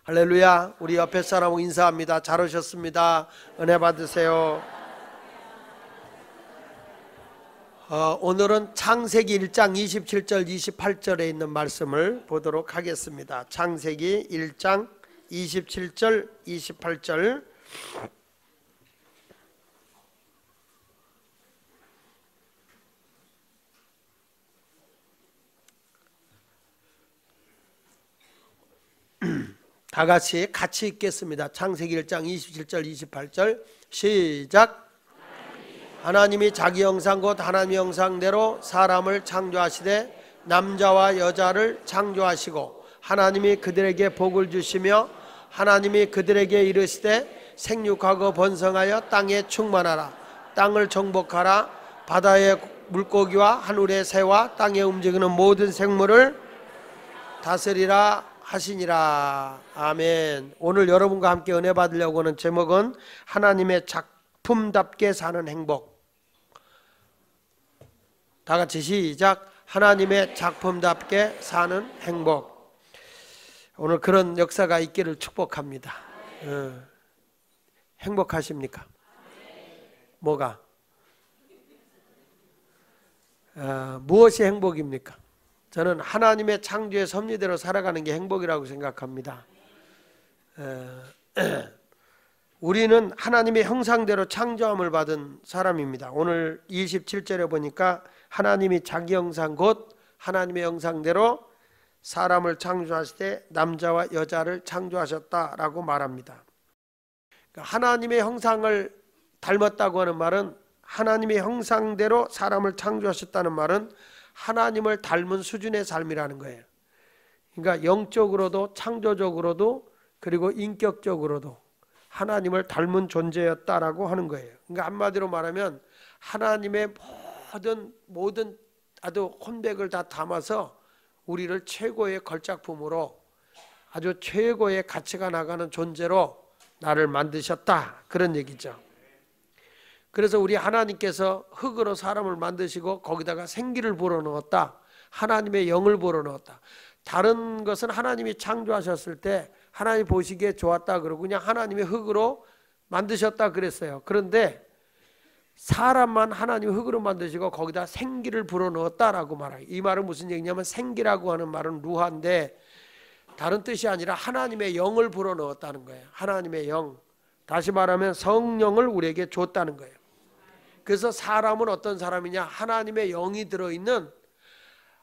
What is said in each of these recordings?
할렐루야. 우리 옆에 사람하고 인사합니다. 잘 오셨습니다. 은혜 받으세요. 오늘은 창세기 1장 27절 28절에 있는 말씀을 보도록 하겠습니다. 창세기 1장 27절 28절. 다 같이 읽겠습니다. 창세기 1장 27절 28절 시작. 하나님이 자기 형상 곧 하나님의 형상대로 사람을 창조하시되 남자와 여자를 창조하시고 하나님이 그들에게 복을 주시며 하나님이 그들에게 이르시되 생육하고 번성하여 땅에 충만하라. 땅을 정복하라. 바다의 물고기와 하늘의 새와 땅에 움직이는 모든 생물을 다스리라 하시니라. 아멘. 오늘 여러분과 함께 은혜 받으려고 하는 제목은 하나님의 작품답게 사는 행복. 다 같이 시작. 하나님의 작품답게 사는 행복. 오늘 그런 역사가 있기를 축복합니다. 행복하십니까? 뭐가? 무엇이 행복입니까? 저는 하나님의 창조의 섭리대로 살아가는 게 행복이라고 생각합니다. 우리는 하나님의 형상대로 창조함을 받은 사람입니다. 오늘 27절에 보니까 하나님이 자기 형상 곧 하나님의 형상대로 사람을 창조하실 때 남자와 여자를 창조하셨다라고 말합니다. 하나님의 형상을 닮았다고 하는 말은, 하나님의 형상대로 사람을 창조하셨다는 말은 하나님을 닮은 수준의 삶이라는 거예요. 그러니까 영적으로도 창조적으로도 그리고 인격적으로도 하나님을 닮은 존재였다라고 하는 거예요. 그러니까 한마디로 말하면 하나님의 모든 아주 혼백을 다 담아서 우리를 최고의 걸작품으로 아주 최고의 가치가 나가는 존재로 나를 만드셨다, 그런 얘기죠. 그래서 우리 하나님께서 흙으로 사람을 만드시고 거기다가 생기를 불어넣었다. 하나님의 영을 불어넣었다. 다른 것은 하나님이 창조하셨을 때 하나님 보시기에 좋았다 그러고 그냥 하나님의 흙으로 만드셨다 그랬어요. 그런데 사람만 하나님 흙으로 만드시고 거기다 생기를 불어넣었다라고 말해요. 이 말은 무슨 얘기냐면, 생기라고 하는 말은 루하인데 다른 뜻이 아니라 하나님의 영을 불어넣었다는 거예요. 하나님의 영. 다시 말하면 성령을 우리에게 줬다는 거예요. 그래서 사람은 어떤 사람이냐? 하나님의 영이 들어있는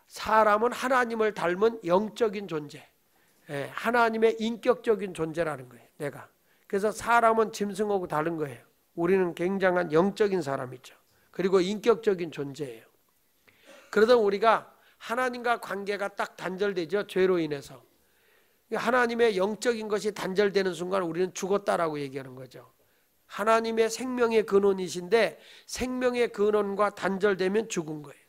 사람은 하나님을 닮은 영적인 존재, 하나님의 인격적인 존재라는 거예요. 내가. 그래서 사람은 짐승하고 다른 거예요. 우리는 굉장한 영적인 사람이죠. 그리고 인격적인 존재예요. 그러다 우리가 하나님과 관계가 딱 단절되죠. 죄로 인해서. 하나님의 영적인 것이 단절되는 순간 우리는 죽었다라고 얘기하는 거죠. 하나님의 생명의 근원이신데 생명의 근원과 단절되면 죽은 거예요.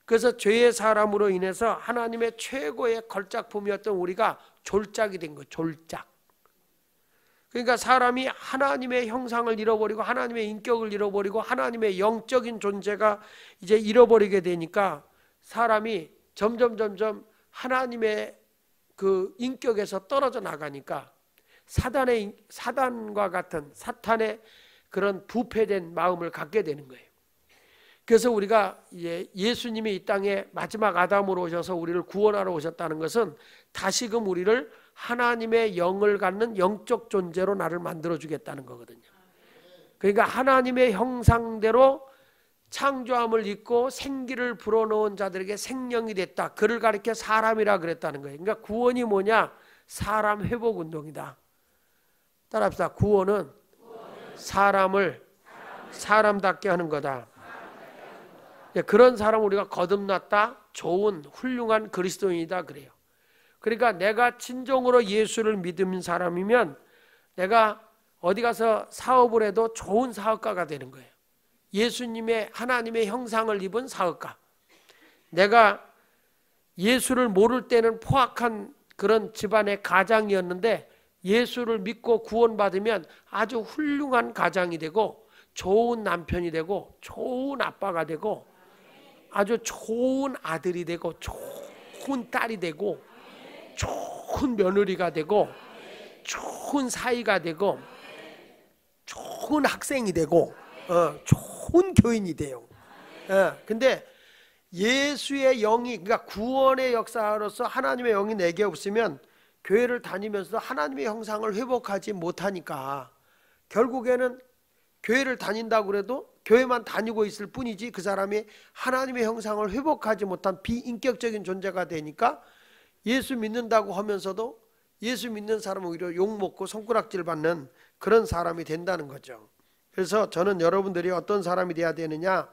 그래서 죄의 사람으로 인해서 하나님의 최고의 걸작품이었던 우리가 졸작이 된 거예요. 졸작. 그러니까 사람이 하나님의 형상을 잃어버리고 하나님의 인격을 잃어버리고 하나님의 영적인 존재가 이제 잃어버리게 되니까 사람이 점점 하나님의 그 인격에서 떨어져 나가니까 사단과 같은 사탄의 그런 부패된 마음을 갖게 되는 거예요. 그래서 우리가 예수님이 이 땅에 마지막 아담으로 오셔서 우리를 구원하러 오셨다는 것은 다시금 우리를 하나님의 영을 갖는 영적 존재로 나를 만들어주겠다는 거거든요. 그러니까 하나님의 형상대로 창조함을 입고 생기를 불어넣은 자들에게 생명이 됐다. 그를 가리켜 사람이라 그랬다는 거예요. 그러니까 구원이 뭐냐? 사람 회복 운동이다. 따라합시다. 구원은 사람을 사람답게 하는 거다. 그런 사람 우리가 거듭났다, 좋은 훌륭한 그리스도인이다 그래요. 그러니까 내가 진정으로 예수를 믿는 사람이면 내가 어디 가서 사업을 해도 좋은 사업가가 되는 거예요. 예수님의 하나님의 형상을 입은 사업가. 내가 예수를 모를 때는 포악한 그런 집안의 가장이었는데 예수를 믿고 구원받으면 아주 훌륭한 가장이 되고 좋은 남편이 되고 좋은 아빠가 되고 아주 좋은 아들이 되고 좋은 딸이 되고 좋은 며느리가 되고 좋은 사이가 되고 좋은 학생이 되고 좋은 교인이 돼요. 근데 예수의 영이, 그러니까 구원의 역사로서 하나님의 영이 내게 없으면 교회를 다니면서도 하나님의 형상을 회복하지 못하니까 결국에는 교회를 다닌다고 그래도 교회만 다니고 있을 뿐이지 그 사람이 하나님의 형상을 회복하지 못한 비인격적인 존재가 되니까 예수 믿는다고 하면서도 예수 믿는 사람은 오히려 욕먹고 손가락질 받는 그런 사람이 된다는 거죠. 그래서 저는 여러분들이 어떤 사람이 돼야 되느냐,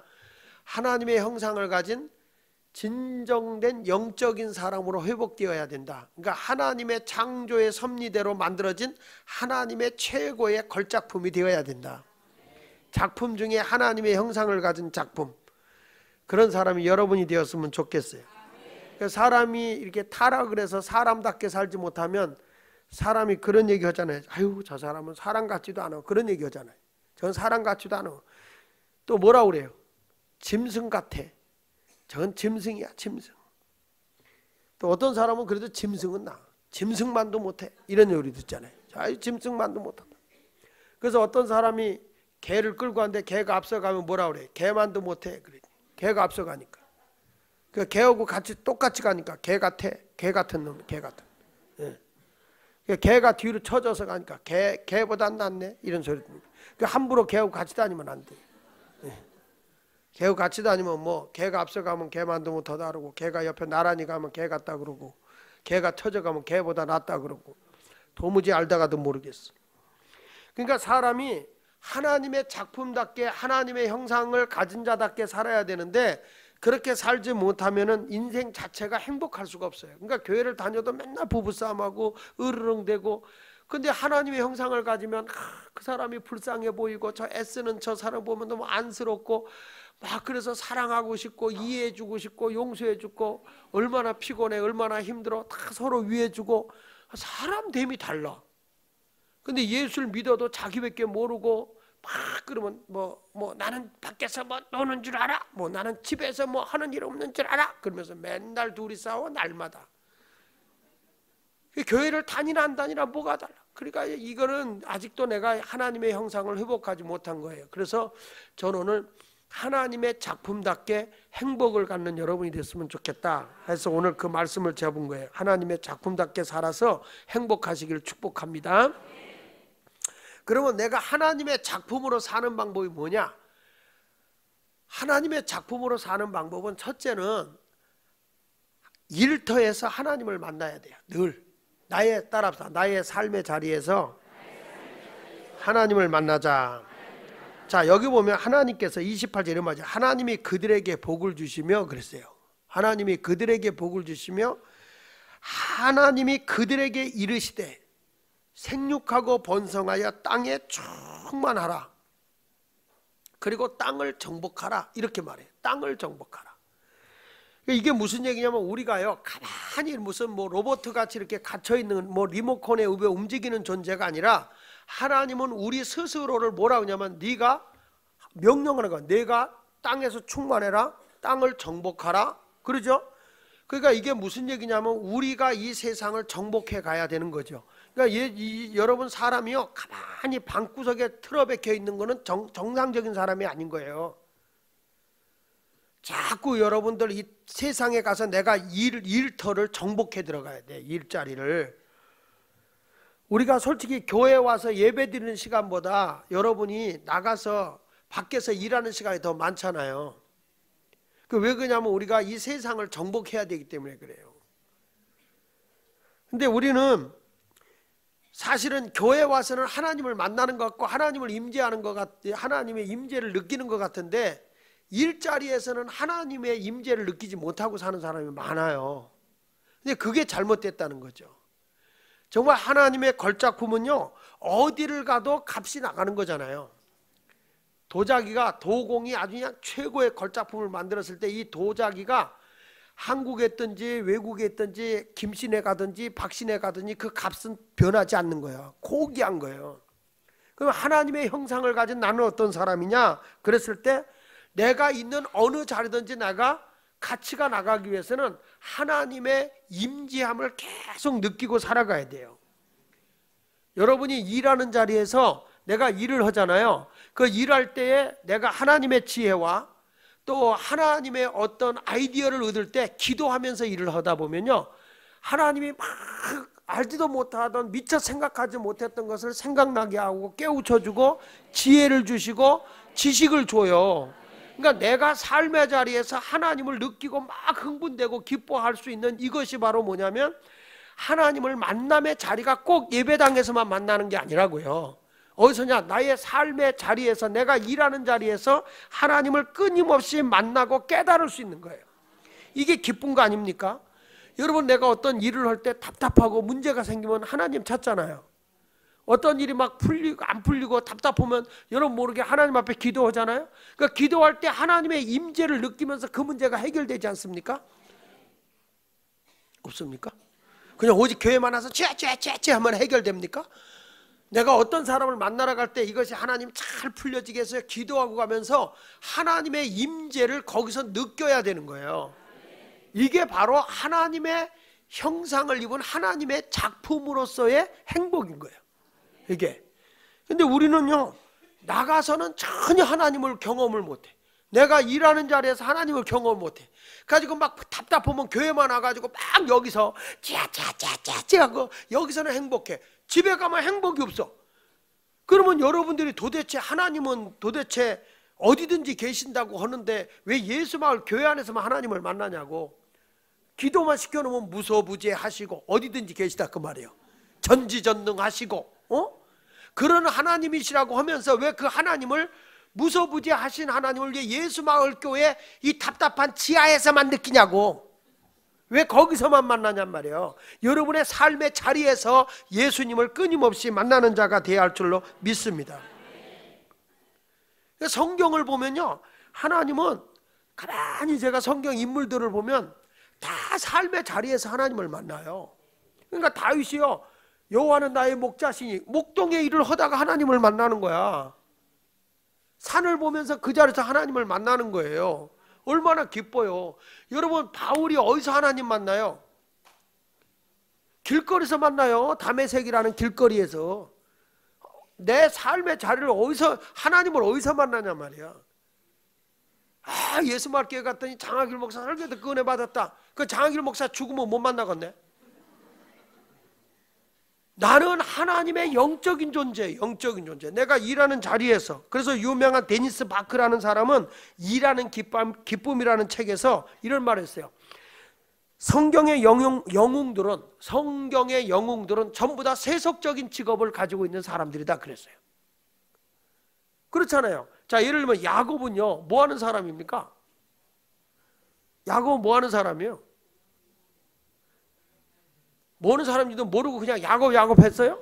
하나님의 형상을 가진 진정된 영적인 사람으로 회복되어야 된다. 그러니까 하나님의 창조의 섭리대로 만들어진 하나님의 최고의 걸작품이 되어야 된다. 작품 중에 하나님의 형상을 가진 작품, 그런 사람이 여러분이 되었으면 좋겠어요. 그러니까 사람이 이렇게 타락을 해서 사람답게 살지 못하면 사람이 그런 얘기 하잖아요. 아유, 저 사람은 사람 같지도 않아, 그런 얘기 하잖아요. 저는 사람 같지도 않아. 또 뭐라고 그래요? 짐승 같아. 저건 짐승이야, 짐승. 또 어떤 사람은 그래도 짐승은 나, 짐승만도 못해, 이런 요리 듣잖아요. 아유, 짐승만도 못한다. 그래서 어떤 사람이 개를 끌고 왔는데 개가 앞서가면 뭐라 그래? 개만도 못해. 그래. 개가 앞서가니까. 그 개하고 같이 똑같이 가니까 개 같아. 개 같은 놈, 개 같은. 예. 개가 뒤로 쳐져서 가니까 개보단 낫네, 이런 소리 듭니다. 그 함부로 개하고 같이 다니면 안 돼. 예. 개하고 같이 다니면 뭐 개가 앞서가면 개만도 못하다 그러고, 개가 옆에 나란히 가면 개 같다 그러고, 개가 쳐져가면 개보다 낫다 그러고, 도무지 알다가도 모르겠어. 그러니까 사람이 하나님의 작품답게 하나님의 형상을 가진 자답게 살아야 되는데 그렇게 살지 못하면은 인생 자체가 행복할 수가 없어요. 그러니까 교회를 다녀도 맨날 부부싸움하고 으르렁대고, 근데 하나님의 형상을 가지면 그 사람이 불쌍해 보이고 저 애쓰는 저 사람 보면 너무 안쓰럽고 막 그래서 사랑하고 싶고 이해해주고 싶고 용서해주고, 얼마나 피곤해 얼마나 힘들어 다 서로 위해주고, 사람됨이 달라. 근데 예수를 믿어도 자기밖에 모르고 막 그러면 뭐 나는 밖에서 뭐 노는 줄 알아, 뭐 나는 집에서 뭐 하는 일 없는 줄 알아, 그러면서 맨날 둘이 싸워 날마다. 교회를 다니나 안 다니나 뭐가 달라. 그러니까 이거는 아직도 내가 하나님의 형상을 회복하지 못한 거예요. 그래서 저는 오늘 하나님의 작품답게 행복을 갖는 여러분이 됐으면 좋겠다 해서 오늘 그 말씀을 잡은 거예요. 하나님의 작품답게 살아서 행복하시길 축복합니다. 그러면 내가 하나님의 작품으로 사는 방법이 뭐냐? 하나님의 작품으로 사는 방법은 첫째는 일터에서 하나님을 만나야 돼요. 늘 따라합시다. 나의 삶의 자리에서 하나님을 만나자. 자, 여기 보면 하나님께서 28절에 이런 말이죠. 하나님이 그들에게 복을 주시며 그랬어요. 하나님이 그들에게 복을 주시며 하나님이 그들에게 이르시되 생육하고 번성하여 땅에 충만하라. 그리고 땅을 정복하라. 이렇게 말해요. 땅을 정복하라. 이게 무슨 얘기냐면 우리가요 가만히 무슨 뭐 로봇 같이 이렇게 갇혀 있는 뭐 리모컨에 의해 움직이는 존재가 아니라, 하나님은 우리 스스로를 뭐라 하냐면 네가 명령하는 거야. 내가 땅에서 충만해라, 땅을 정복하라, 그러죠? 그러니까 이게 무슨 얘기냐면 우리가 이 세상을 정복해 가야 되는 거죠. 그러니까 여러분 사람이요 가만히 방구석에 틀어박혀 있는 거는 정상적인 사람이 아닌 거예요. 자꾸 여러분들 이 세상에 가서 내가 일터를 정복해 들어가야 돼. 일자리를. 우리가 솔직히 교회 와서 예배 드리는 시간보다 여러분이 나가서 밖에서 일하는 시간이 더 많잖아요. 왜 그러냐면 우리가 이 세상을 정복해야 되기 때문에 그래요. 근데 우리는 사실은 교회 와서는 하나님을 만나는 것 같고 하나님을 임재하는 것 같아, 하나님의 임재를 느끼는 것 같은데 일자리에서는 하나님의 임재를 느끼지 못하고 사는 사람이 많아요. 근데 그게 잘못됐다는 거죠. 정말 하나님의 걸작품은요 어디를 가도 값이 나가는 거잖아요. 도자기가, 도공이 아주 그냥 최고의 걸작품을 만들었을 때 이 도자기가 한국에 있든지 외국에 있든지 김씨네 가든지 박씨네 가든지 그 값은 변하지 않는 거예요. 고귀한 거예요. 그럼 하나님의 형상을 가진 나는 어떤 사람이냐 그랬을 때 내가 있는 어느 자리든지 내가 가치가 나가기 위해서는 하나님의 임재함을 계속 느끼고 살아가야 돼요. 여러분이 일하는 자리에서 내가 일을 하잖아요. 그 일할 때에 내가 하나님의 지혜와 또 하나님의 어떤 아이디어를 얻을 때 기도하면서 일을 하다 보면요, 하나님이 막 알지도 못하던 미처 생각하지 못했던 것을 생각나게 하고 깨우쳐주고 지혜를 주시고 지식을 줘요. 그러니까 내가 삶의 자리에서 하나님을 느끼고 막 흥분되고 기뻐할 수 있는 이것이 바로 뭐냐면, 하나님을 만남의 자리가 꼭 예배당에서만 만나는 게 아니라고요. 어디서냐? 나의 삶의 자리에서, 내가 일하는 자리에서 하나님을 끊임없이 만나고 깨달을 수 있는 거예요. 이게 기쁜 거 아닙니까? 여러분, 내가 어떤 일을 할 때 답답하고 문제가 생기면 하나님 찾잖아요. 어떤 일이 막 풀리고 안 풀리고 답답하면 여러분 모르게 하나님 앞에 기도하잖아요. 그러니까 기도할 때 하나님의 임재를 느끼면서 그 문제가 해결되지 않습니까? 없습니까? 그냥 오직 교회만 와서 쟤 하면 해결됩니까? 내가 어떤 사람을 만나러 갈 때 이것이 하나님 잘 풀려지게 해서 기도하고 가면서 하나님의 임재를 거기서 느껴야 되는 거예요. 이게 바로 하나님의 형상을 입은 하나님의 작품으로서의 행복인 거예요, 이게. 근데 우리는요, 나가서는 전혀 하나님을 경험을 못해. 내가 일하는 자리에서 하나님을 경험을 못해. 가지고 막 답답하면 교회만 와가지고 막 여기서 찌 하고 여기서는 행복해. 집에 가면 행복이 없어. 그러면 여러분들이 도대체 하나님은 도대체 어디든지 계신다고 하는데 왜 예수마을 교회 안에서만 하나님을 만나냐고. 기도만 시켜놓으면 무소부재하시고 어디든지 계시다 그 말이에요. 전지전능하시고 그런 하나님이시라고 하면서 왜 그 하나님을, 무소부재하신 하나님을 왜 예수마을교회 이 답답한 지하에서만 느끼냐고. 왜 거기서만 만나냔 말이에요. 여러분의 삶의 자리에서 예수님을 끊임없이 만나는 자가 되어야 할 줄로 믿습니다. 성경을 보면요, 하나님은 가만히 제가 성경 인물들을 보면 다 삶의 자리에서 하나님을 만나요. 그러니까 다윗이요, 여호와는 나의 목자시니, 목동의 일을 하다가 하나님을 만나는 거야. 산을 보면서 그 자리에서 하나님을 만나는 거예요. 얼마나 기뻐요. 여러분, 바울이 어디서 하나님 만나요? 길거리에서 만나요. 다메섹이라는 길거리에서. 내 삶의 자리를 어디서, 하나님을 어디서 만나냐 말이야. 예수말교회 갔더니 장하길 목사 설교도 그 은혜 받았다. 그 장하길 목사 죽으면 못 만나겠네. 나는 하나님의 영적인 존재, 영적인 존재. 내가 일하는 자리에서. 그래서 유명한 데니스 바크라는 사람은 일하는 기쁨이라는 책에서 이런 말을 했어요. 성경의 영웅들은 전부 다 세속적인 직업을 가지고 있는 사람들이다 그랬어요. 그렇잖아요. 자, 예를 들면 야곱은요, 뭐 하는 사람입니까? 야곱은 뭐 하는 사람이에요? 뭐 하는 사람인지도 모르고 그냥 야곱 했어요?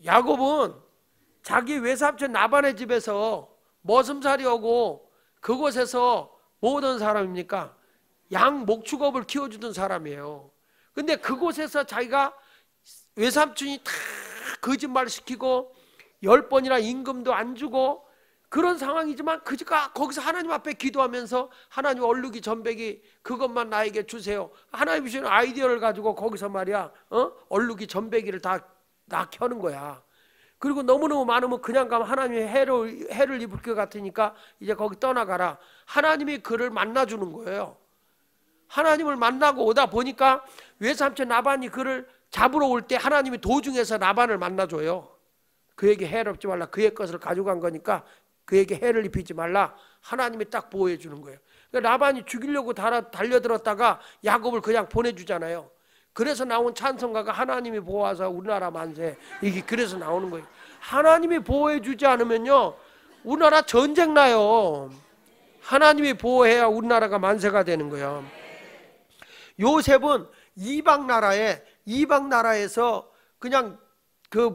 야곱은 자기 외삼촌 나반의 집에서 머슴살이하고 그곳에서 뭐 하던 사람입니까? 양 목축업을 키워주던 사람이에요. 근데 그곳에서 자기가 외삼촌이 다 거짓말 시키고 10번이나 임금도 안 주고 그런 상황이지만 그가 거기서 하나님 앞에 기도하면서 하나님 얼룩이 전백이 그것만 나에게 주세요. 하나님 주시는 아이디어를 가지고 거기서 말이야 얼룩이 전백이를 다 낳게 하는 거야. 그리고 너무너무 많으면 그냥 가면 하나님이 해를 입을 것 같으니까 이제 거기 떠나가라. 하나님이 그를 만나주는 거예요. 하나님을 만나고 오다 보니까 외삼촌 나반이 그를 잡으러 올 때 하나님이 도중에서 나반을 만나줘요. 그에게 해를 입지 말라. 그의 것을 가져간 거니까 그에게 해를 입히지 말라. 하나님이 딱 보호해 주는 거예요. 그러니까 라반이 죽이려고 달려들었다가 야곱을 그냥 보내주잖아요. 그래서 나온 찬송가가 하나님이 보호하사 우리나라 만세. 이게 그래서 나오는 거예요. 하나님이 보호해 주지 않으면요, 우리나라 전쟁 나요. 하나님이 보호해야 우리나라가 만세가 되는 거예요. 요셉은 이방 나라에서 그냥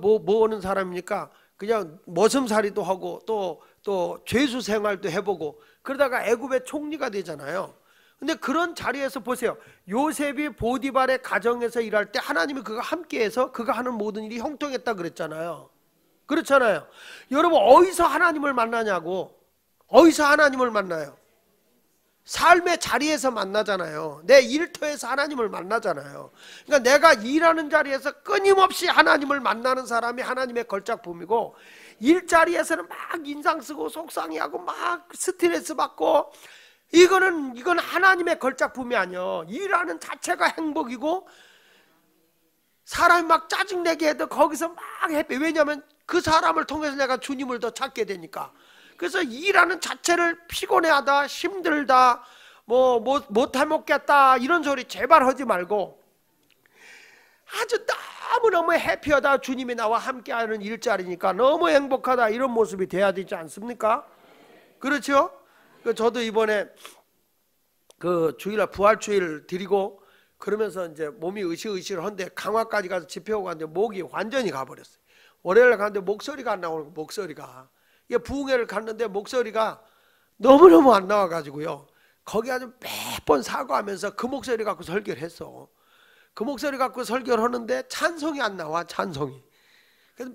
뭐 하는 사람입니까? 그냥 머슴살이도 하고 또 죄수 생활도 해보고 그러다가 애굽의 총리가 되잖아요. 근데 그런 자리에서 보세요. 요셉이 보디발의 가정에서 일할 때 하나님이 그가 함께해서 그가 하는 모든 일이 형통했다 그랬잖아요. 그렇잖아요. 여러분, 어디서 하나님을 만나냐고. 어디서 하나님을 만나요? 삶의 자리에서 만나잖아요. 내 일터에서 하나님을 만나잖아요. 그러니까 내가 일하는 자리에서 끊임없이 하나님을 만나는 사람이 하나님의 걸작품이고, 일자리에서는 막 인상 쓰고 속상해하고 막 스트레스 받고, 이건 하나님의 걸작품이 아니야. 일하는 자체가 행복이고, 사람이 막 짜증내게 해도 거기서 막 해피. 왜냐하면 그 사람을 통해서 내가 주님을 더 찾게 되니까. 그래서 일하는 자체를 피곤해하다, 힘들다, 못해먹겠다 이런 소리 제발 하지 말고, 아주 너무너무 해피하다, 주님이 나와 함께하는 일자리니까 너무 행복하다, 이런 모습이 돼야 되지 않습니까? 그렇죠? 저도 이번에 그 주일날 부활주일 드리고 그러면서 이제 몸이 으실으실한데 강화까지 가서 집회하고 갔는데 목이 완전히 가버렸어요. 월요일 갔는데 목소리가 안 나오는 거예요. 목소리가. 이게 부흥회를 갔는데 목소리가 너무너무 안 나와가지고요. 거기 아주 몇 번 사과하면서 그 목소리 갖고 설교를 했어. 그 목소리 갖고 설교를 하는데 찬송이 안 나와, 찬송이. 그래서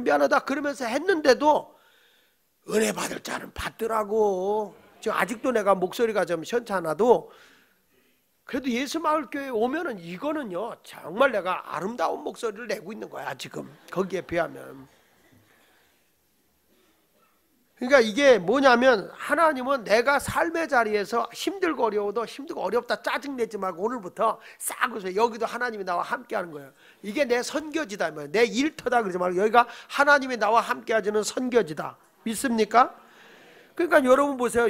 미안하다 그러면서 했는데도 은혜 받을 자는 받더라고. 지금 아직도 내가 목소리가 좀 현찮아도 그래도 예수마을교회 오면은 이거는요 정말 내가 아름다운 목소리를 내고 있는 거야 지금 거기에 비하면. 그러니까 이게 뭐냐면, 하나님은 내가 삶의 자리에서 힘들고 어려워도 힘들고 어렵다 짜증내지 말고 오늘부터 싹 웃어요. 여기도 하나님이 나와 함께하는 거예요. 이게 내 선교지다, 내 일터다 그러지 말고 여기가 하나님이 나와 함께하는 선교지다. 믿습니까? 그러니까 여러분 보세요.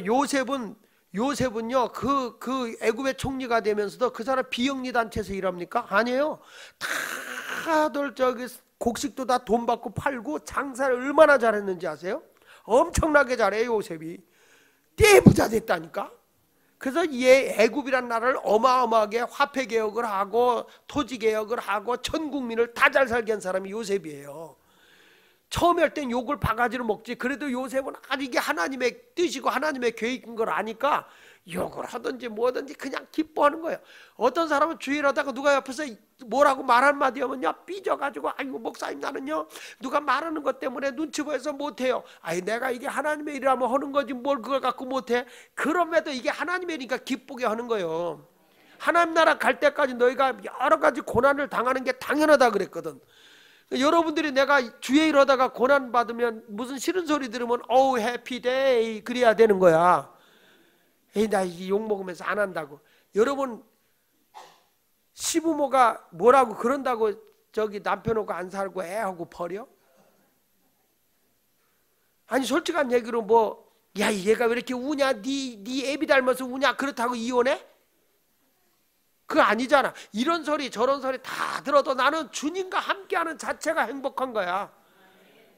요셉은요 그 애굽의 총리가 되면서도 그 사람 비영리 단체에서 일합니까? 아니에요. 다들 저기 곡식도 다 돈 받고 팔고 장사를 얼마나 잘했는지 아세요? 엄청나게 잘해요. 요셉이 떼부자 됐다니까. 그래서 얘 애굽이란 나라를 어마어마하게 화폐 개혁을 하고 토지 개혁을 하고 전 국민을 다 잘 살게 한 사람이 요셉이에요. 처음에 할 땐 욕을 바가지로 먹지. 그래도 요셉은 아주 이게 하나님의 뜻이고 하나님의 계획인 걸 아니까 욕을 하든지 뭐든지 그냥 기뻐하는 거예요. 어떤 사람은 주일하다가 누가 옆에서 뭐라고 말 한마디 하면요 삐져가지고, 아이고 목사님 나는요 누가 말하는 것 때문에 눈치 보여서 못해요. 아이 내가 이게 하나님의 일이라면 하는 거지 뭘 그걸 갖고 못해. 그럼에도 이게 하나님의 일이니까 기쁘게 하는 거예요. 하나님 나라 갈 때까지 너희가 여러 가지 고난을 당하는 게 당연하다 그랬거든. 여러분들이 내가 주의 일 하다가 고난 받으면 무슨 싫은 소리 들으면 어우 해피데이 그래야 되는 거야. 에이 나 이 욕 먹으면서 안 한다고. 여러분 시부모가 뭐라고 그런다고 저기 남편하고 안 살고 애하고 버려? 아니 솔직한 얘기로 뭐 야 얘가 왜 이렇게 우냐, 네 애비 닮아서 우냐 그렇다고 이혼해? 그거 아니잖아. 이런 소리 저런 소리 다 들어도 나는 주님과 함께하는 자체가 행복한 거야.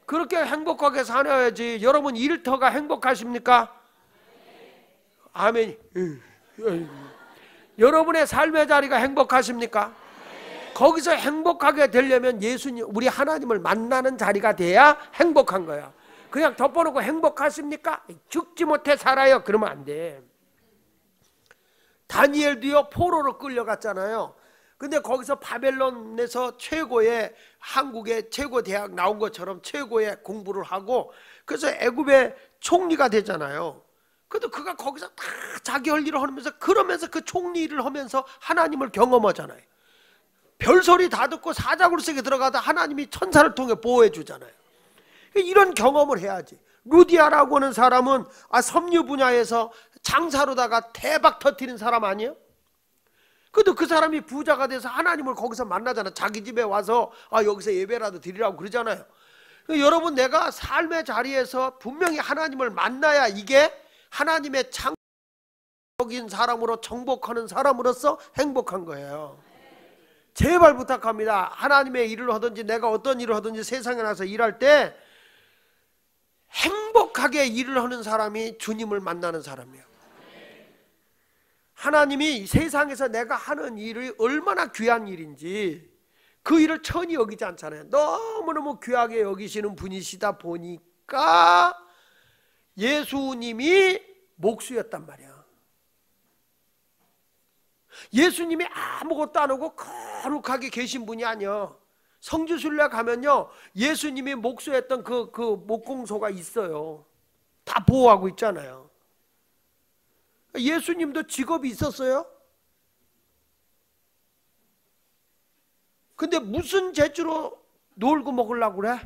그렇게 행복하게 살아야지. 여러분 일터가 행복하십니까? 아멘. 여러분의 삶의 자리가 행복하십니까? 거기서 행복하게 되려면 예수님, 우리 하나님을 만나는 자리가 돼야 행복한 거야. 그냥 덮어놓고 행복하십니까? 죽지 못해 살아요. 그러면 안 돼. 다니엘도요 포로로 끌려갔잖아요. 근데 거기서 바벨론에서 최고의, 한국의 최고 대학 나온 것처럼 최고의 공부를 하고 그래서 애굽의 총리가 되잖아요. 그래도 그가 거기서 다 자기 할 일을 하면서 그러면서 그 총리 일을 하면서 하나님을 경험하잖아요. 별소리 다 듣고 사자굴 속에 들어가다 하나님이 천사를 통해 보호해 주잖아요. 이런 경험을 해야지. 루디아라고 하는 사람은 섬유 분야에서 장사로다가 대박 터뜨린 사람 아니에요? 그래도 그 사람이 부자가 돼서 하나님을 거기서 만나잖아. 자기 집에 와서 여기서 예배라도 드리라고 그러잖아요. 여러분 내가 삶의 자리에서 분명히 하나님을 만나야 이게 하나님의 창조적인 사람으로 정복하는 사람으로서 행복한 거예요. 제발 부탁합니다. 하나님의 일을 하든지 내가 어떤 일을 하든지 세상에 나서 일할 때 행복하게 일을 하는 사람이 주님을 만나는 사람이에요. 하나님이 세상에서 내가 하는 일이 얼마나 귀한 일인지 그 일을 천히 여기지 않잖아요. 너무너무 귀하게 여기시는 분이시다 보니까 예수님이 목수였단 말이야. 예수님이 아무것도 안 하고 거룩하게 계신 분이 아니야. 성지순례 가면요 예수님이 목수했던 그 목공소가 있어요. 다 보호하고 있잖아요. 예수님도 직업이 있었어요. 근데 무슨 재주로 놀고 먹으려고 그래?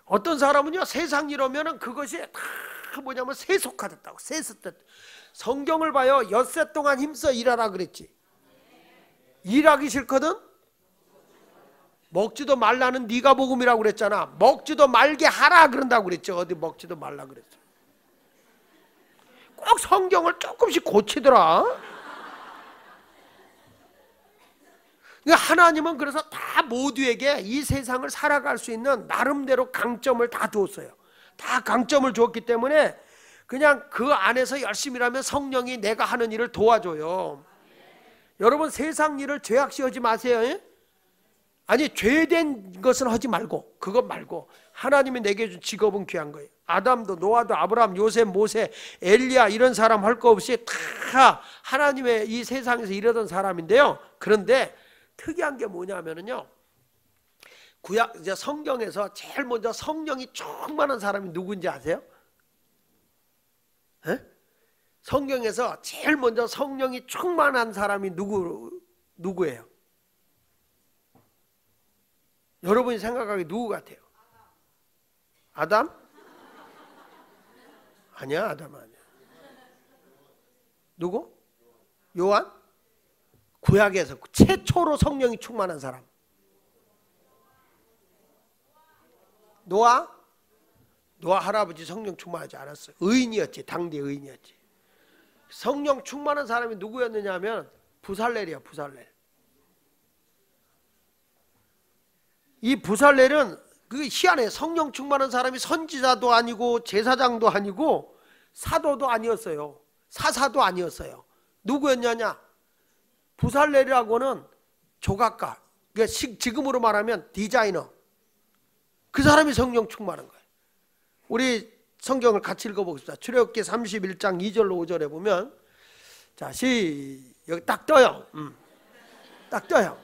어떤 사람은요, 세상 일 오면은 그것이 다 뭐냐면 세속화됐다고. 성경을 봐요. 엿새 동안 힘써 일하라 그랬지. 일하기 싫거든? 먹지도 말라는 네가 복음이라고 그랬잖아. 먹지도 말게 하라 그런다고 그랬죠. 어디 먹지도 말라 그랬어. 꼭 성경을 조금씩 고치더라. 하나님은 그래서 다 모두에게 이 세상을 살아갈 수 있는 나름대로 강점을 다 줬어요. 다 강점을 줬기 때문에 그냥 그 안에서 열심히 일하면 성령이 내가 하는 일을 도와줘요. 여러분, 세상 일을 죄악시하지 마세요. 아니, 죄된 것은 하지 말고, 그것 말고 하나님이 내게 준 직업은 귀한 거예요. 아담도 노아도 아브라함, 요셉, 모세, 엘리야 이런 사람 할 거 없이 다 하나님의 이 세상에서 일하던 사람인데요. 그런데 특이한 게 뭐냐면요, 구약 이제 성경에서 제일 먼저 성령이 충만한 사람이 누군지 아세요? 에? 성경에서 제일 먼저 성령이 충만한 사람이 누구예요? 여러분이 생각하기에 누구 같아요? 아담? 아니야, 아담 아니야. 누구? 요한? 구약에서 최초로 성령이 충만한 사람. 노아? 노아 할아버지 성령 충만하지 않았어요. 의인이었지. 당대 의인이었지. 성령 충만한 사람이 누구였느냐 하면 부살렐이야. 부살렐. 이 부살렐은 그 희한해. 성령 충만한 사람이 선지자도 아니고 제사장도 아니고 사도도 아니었어요. 사사도 아니었어요. 누구였냐냐? 부살렐이라고는 조각가, 그러니까 지금으로 말하면 디자이너. 그 사람이 성령 충만한 거예요. 우리 성경을 같이 읽어보겠습니다. 출애굽기 31장 2절로 5절에 보면, 자, 여기 딱 떠요. 딱 떠요.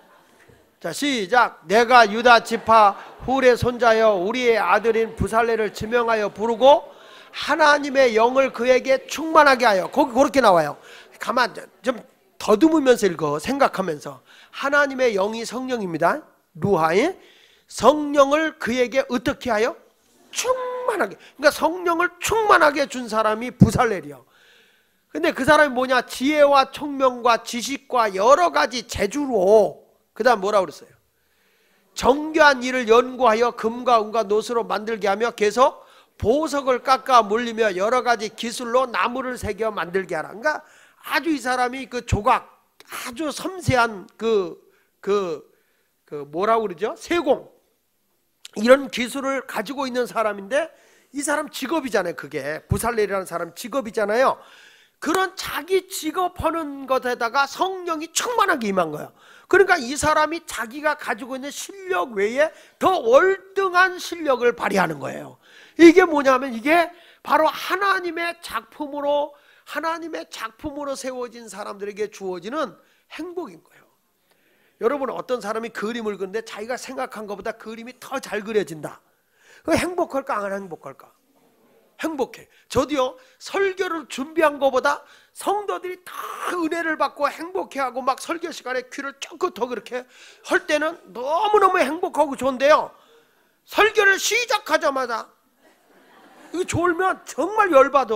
자, 시작. 내가 유다 지파 훌의 손자여 우리의 아들인 부살렐을 지명하여 부르고 하나님의 영을 그에게 충만하게 하여. 거기 그렇게 나와요. 가만 좀 더듬으면서 읽어. 생각하면서. 하나님의 영이 성령입니다. 루하에 성령을 그에게 어떻게 하여? 충만하게. 그러니까 성령을 충만하게 준 사람이 부살렐이요. 근데 그 사람이 뭐냐? 지혜와 총명과 지식과 여러 가지 재주로, 그 다음 뭐라 그랬어요? 정교한 일을 연구하여 금과 은과 노스로 만들게 하며 계속 보석을 깎아 물리며 여러 가지 기술로 나무를 새겨 만들게 하라. 그러니까 아주 이 사람이 그 조각, 아주 섬세한 뭐라고 그러죠? 세공, 이런 기술을 가지고 있는 사람인데, 이 사람 직업이잖아요. 그게 부살렐이라는 사람 직업이잖아요. 그런 자기 직업하는 것에다가 성령이 충만하게 임한 거예요. 그러니까 이 사람이 자기가 가지고 있는 실력 외에 더 월등한 실력을 발휘하는 거예요. 이게 뭐냐면 이게 바로 하나님의 작품으로 세워진 사람들에게 주어지는 행복인 거예요. 여러분, 어떤 사람이 그림을 그리는데 자기가 생각한 것보다 그림이 더 잘 그려진다. 행복할까 안 행복할까? 행복해. 저도요, 설교를 준비한 것보다 성도들이 다 은혜를 받고 행복해하고 막 설교 시간에 귀를 쫑긋하고 그렇게 할 때는 너무너무 행복하고 좋은데요, 설교를 시작하자마자 이거 졸면 정말 열받아.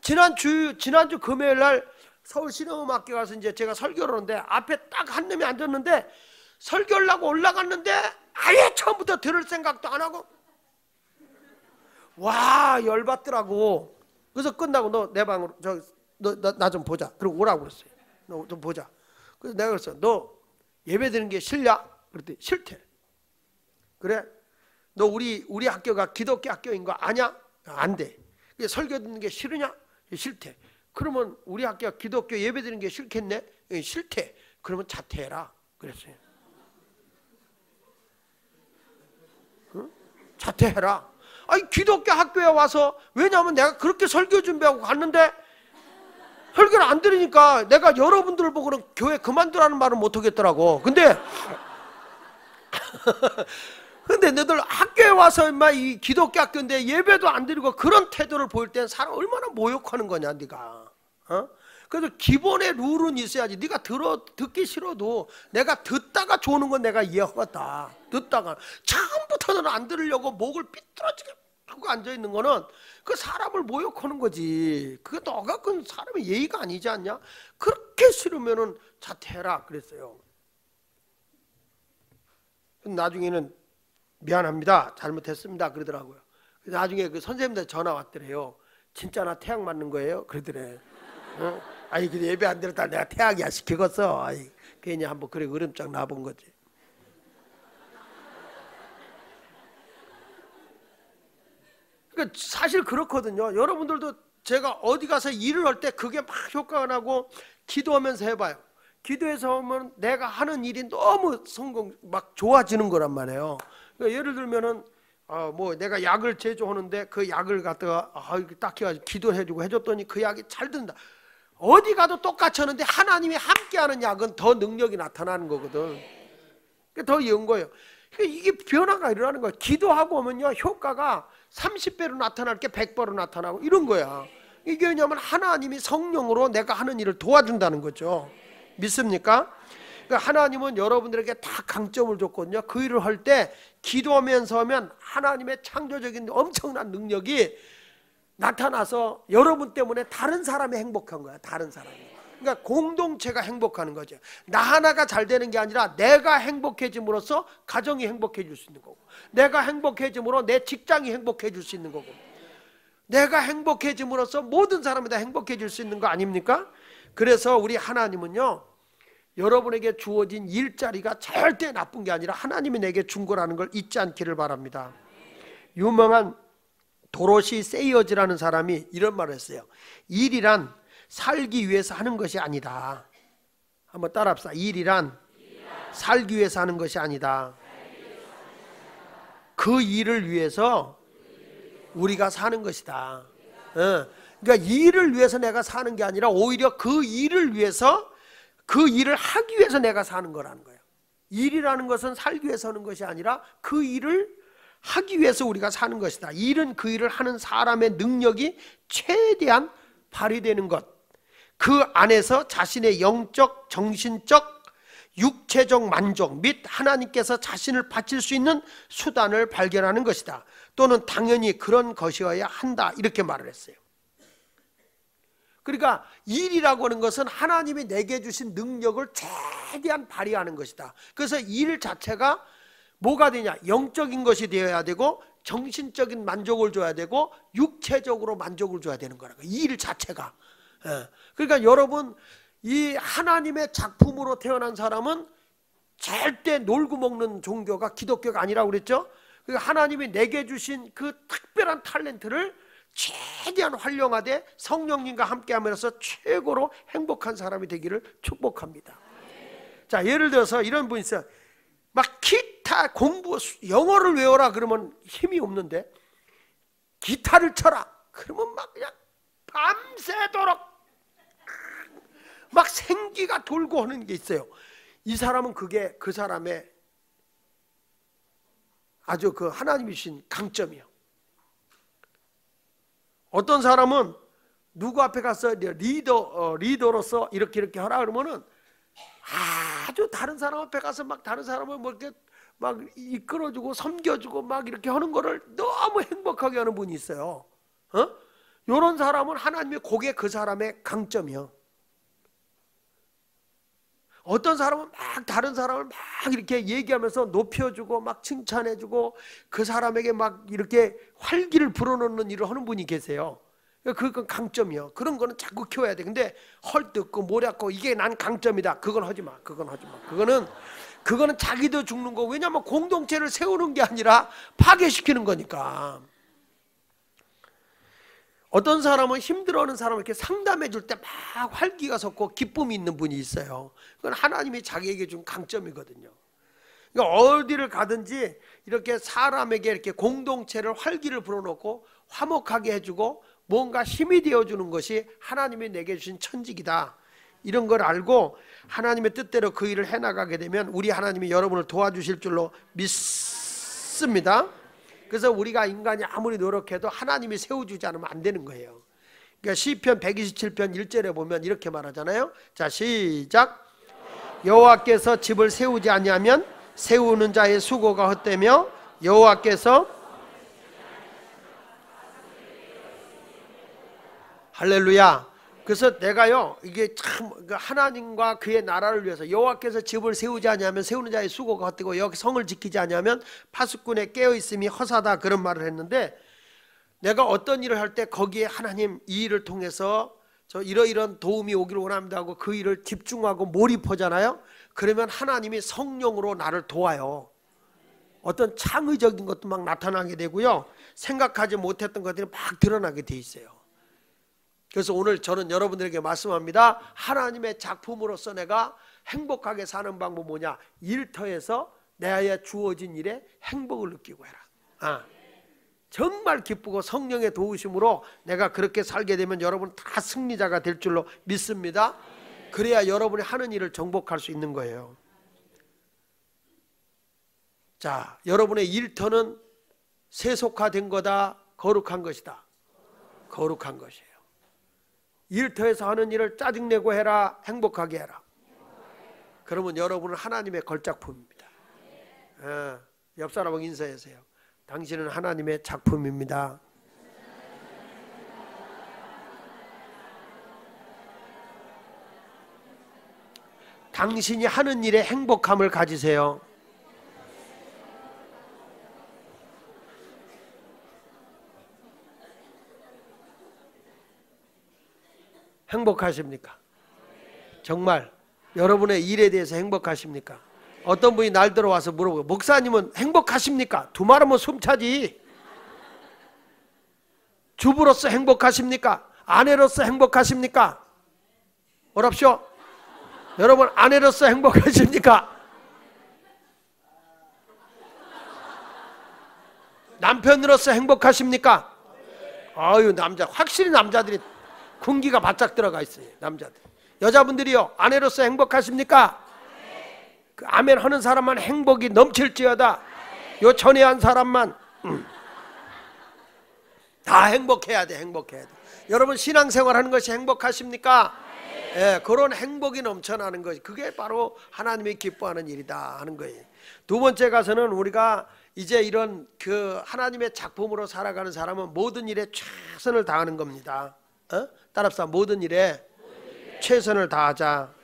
지난주 금요일 날 서울 실용음악회 가서 이제 제가 설교를 하는데 앞에 딱 한 놈이 앉았는데 설교를 하고 올라갔는데 아예 처음부터 들을 생각도 안 하고, 와, 열받더라고. 그래서 끝나고 너 내 방으로 나 좀 보자. 그리고 오라고 그랬어요. 너 좀 보자. 그래서 내가 그랬어. 너 예배 드리는 게 싫냐? 그랬더니 싫대. 그래? 너 우리 학교가 기독교 학교인 거 아냐? 안 돼. 설교 듣는 게 싫으냐? 싫대. 그러면 우리 학교가 기독교 예배 드리는 게 싫겠네? 싫대. 그러면 자퇴해라. 그랬어요. 응? 자퇴해라. 아니, 기독교 학교에 와서, 왜냐하면 내가 그렇게 설교 준비하고 갔는데 설교를 안 들으니까 내가 여러분들 보고는 교회 그만두라는 말은 못 하겠더라고. 근데 근데 너희들 학교에 와서 인마 이 기독교 학교인데 예배도 안 드리고 그런 태도를 보일 때는 사람 얼마나 모욕하는 거냐 네가. 그래서 기본의 룰은 있어야지. 네가 듣기 싫어도 내가 듣다가 조는 건 내가 이해하겠다. 듣다가 처음부터 너는 안 들으려고 목을 삐뚤어지게 하고 앉아있는 거는 그 사람을 모욕하는 거지. 그게 너가 그 사람의 예의가 아니지 않냐. 그렇게 싫으면은 자퇴해라 그랬어요. 나중에는 미안합니다, 잘못했습니다 그러더라고요. 나중에 그 선생님들 전화 왔더래요. 진짜 나 태학 맞는 거예요? 그러더래. 아니 근데 예배 안 드렸다 내가 태학이야 시키겠어. 아이 괜히 한번 그래 으름장 놔본 거지. 그러니까 사실 그렇거든요. 여러분들도 제가 어디 가서 일을 할 때 그게 막 효과가 나고 기도하면서 해봐요. 기도해서 하면 내가 하는 일이 너무 막 좋아지는 거란 말이에요. 그러니까 예를 들면은 뭐 내가 약을 제조하는데 그 약을 갖다가 딱 해가지고 기도해주고 해줬더니 그 약이 잘 된다. 어디 가도 똑같이 하는데 하나님이 함께하는 약은 더 능력이 나타나는 거거든. 더 이은 거예요. 이게 변화가 일어나는 거예요. 기도하고 오면요 효과가 30배로 나타날 게 100배로 나타나고 이런 거야. 이게 왜냐하면 하나님이 성령으로 내가 하는 일을 도와준다는 거죠. 믿습니까? 그러니까 하나님은 여러분들에게 다 강점을 줬거든요. 그 일을 할 때 기도하면서 하면 하나님의 창조적인 엄청난 능력이 나타나서 여러분 때문에 다른 사람이 행복한 거야. 다른 사람이. 그러니까 공동체가 행복하는 거죠. 나 하나가 잘 되는 게 아니라 내가 행복해짐으로써 가정이 행복해질 수 있는 거고, 내가 행복해짐으로 내 직장이 행복해질 수 있는 거고, 내가 행복해짐으로써 모든 사람이 다 행복해질 수 있는 거 아닙니까? 그래서 우리 하나님은요 여러분에게 주어진 일자리가 절대 나쁜 게 아니라 하나님이 내게 준 거라는 걸 잊지 않기를 바랍니다. 유명한 도로시 세이어즈라는 사람이 이런 말을 했어요. 일이란 살기 위해서 하는 것이 아니다. 한번 따라합시다. 일이란 살기 위해서 하는 것이 아니다. 그 일을 위해서 우리가 사는 것이다. 그러니까 일을 위해서 내가 사는 게 아니라 오히려 그 일을 위해서, 그 일을 하기 위해서 내가 사는 거라는 거예요. 일이라는 것은 살기 위해서 하는 것이 아니라 그 일을 하기 위해서 우리가 사는 것이다. 일은 그 일을 하는 사람의 능력이 최대한 발휘되는 것, 그 안에서 자신의 영적, 정신적, 육체적 만족 및 하나님께서 자신을 바칠 수 있는 수단을 발견하는 것이다. 또는 당연히 그런 것이어야 한다. 이렇게 말을 했어요. 그러니까 일이라고 하는 것은 하나님이 내게 주신 능력을 최대한 발휘하는 것이다. 그래서 일 자체가 뭐가 되냐? 영적인 것이 되어야 되고 정신적인 만족을 줘야 되고 육체적으로 만족을 줘야 되는 거라고. 이 일 자체가. 그러니까 여러분 이 하나님의 작품으로 태어난 사람은 절대 놀고 먹는 종교가 기독교가 아니라고 그랬죠. 그러니까 하나님이 내게 주신 그 특별한 탤런트를 최대한 활용하되 성령님과 함께하면서 최고로 행복한 사람이 되기를 축복합니다. 자, 예를 들어서 이런 분이 있어요. 막 기타 공부, 영어를 외워라 그러면 힘이 없는데 기타를 쳐라 그러면 막 그냥 밤새도록 막 생기가 돌고 하는 게 있어요. 이 사람은 그게 그 사람의 아주 그 하나님이 주신 강점이에요. 어떤 사람은 누구 앞에 가서 리더로서 이렇게 하라 그러면은 아주 다른 사람 앞에 가서 막 다른 사람을 뭐 이렇게 막 이끌어주고 섬겨주고 막 이렇게 하는 거를 너무 행복하게 하는 분이 있어요. 이런 사람은 하나님의 그게 그 사람의 강점이요. 어떤 사람은 막 다른 사람을 막 이렇게 얘기하면서 높여주고 막 칭찬해주고 그 사람에게 막 이렇게 활기를 불어넣는 일을 하는 분이 계세요. 그건 강점이요. 그런 거는 자꾸 키워야 돼. 근데 헐뜯고 모략고 이게 난 강점이다. 그건 하지 마. 그건 하지 마. 그거는 자기도 죽는 거. 왜냐하면 공동체를 세우는 게 아니라 파괴시키는 거니까. 어떤 사람은 힘들어하는 사람을 이렇게 상담해 줄 때 막 활기가 솟고 기쁨이 있는 분이 있어요. 그건 하나님이 자기에게 준 강점이거든요. 그러니까 어디를 가든지 이렇게 사람에게 이렇게 공동체를 활기를 불어넣고 화목하게 해주고 뭔가 힘이 되어주는 것이 하나님이 내게 주신 천직이다. 이런 걸 알고 하나님의 뜻대로 그 일을 해나가게 되면 우리 하나님이 여러분을 도와주실 줄로 믿습니다. 없습니다. 그래서 우리가 인간이 아무리 노력해도 하나님이 세워주지 않으면 안 되는 거예요. 그러니까 시편 127편 1절에 보면 이렇게 말하잖아요. 자, 시작. 여호와께서 집을 세우지 아니하면 세우는 자의 수고가 헛되며 여호와께서 할렐루야. 그래서 내가요, 이게 참 하나님과 그의 나라를 위해서 여호와께서 집을 세우지 아니하면 세우는 자의 수고가 헛되고 여기 성을 지키지 아니하면 파수꾼의 깨어있음이 허사다, 그런 말을 했는데, 내가 어떤 일을 할 때 거기에 하나님 이 일을 통해서 저 이러이런 도움이 오기를 원합니다 하고 그 일을 집중하고 몰입하잖아요. 그러면 하나님이 성령으로 나를 도와요. 어떤 창의적인 것도 막 나타나게 되고요, 생각하지 못했던 것들이 막 드러나게 돼 있어요. 그래서 오늘 저는 여러분들에게 말씀합니다. 하나님의 작품으로서 내가 행복하게 사는 방법 뭐냐? 일터에서 내게 주어진 일에 행복을 느끼고 해라. 정말 기쁘고 성령의 도우심으로 내가 그렇게 살게 되면 여러분 다 승리자가 될 줄로 믿습니다. 그래야 여러분이 하는 일을 정복할 수 있는 거예요. 자, 여러분의 일터는 세속화된 거다, 거룩한 것이다? 거룩한 것이에요. 일터에서 하는 일을 짜증내고 해라, 행복하게 해라. 그러면 여러분은 하나님의 걸작품입니다. 옆 사람하고 인사하세요. 당신은 하나님의 작품입니다. 당신이 하는 일에 행복함을 가지세요. 행복하십니까? 정말 여러분의 일에 대해서 행복하십니까? 어떤 분이 날 들어와서 물어보고, 목사님은 행복하십니까? 두 말하면 숨차지. 주부로서 행복하십니까? 아내로서 행복하십니까? 뭐랍쇼? 여러분 아내로서 행복하십니까? 남편으로서 행복하십니까? 아유, 남자, 확실히 남자들이 군기가 바짝 들어가 있어요. 남자들. 여자분들이요, 아내로서 행복하십니까? 그 아멘 하는 사람만 행복이 넘칠지어다. 요 전에한 사람만 다 행복해야 돼. 행복해야 돼. 여러분 신앙생활 하는 것이 행복하십니까? 예, 그런 행복이 넘쳐나는 것이, 그게 바로 하나님이 기뻐하는 일이다 하는 거예요. 두 번째 가서는 우리가 이제 이런 그 하나님의 작품으로 살아가는 사람은 모든 일에 최선을 다하는 겁니다. 따라합시다. 모든 일에 최선을 다하자.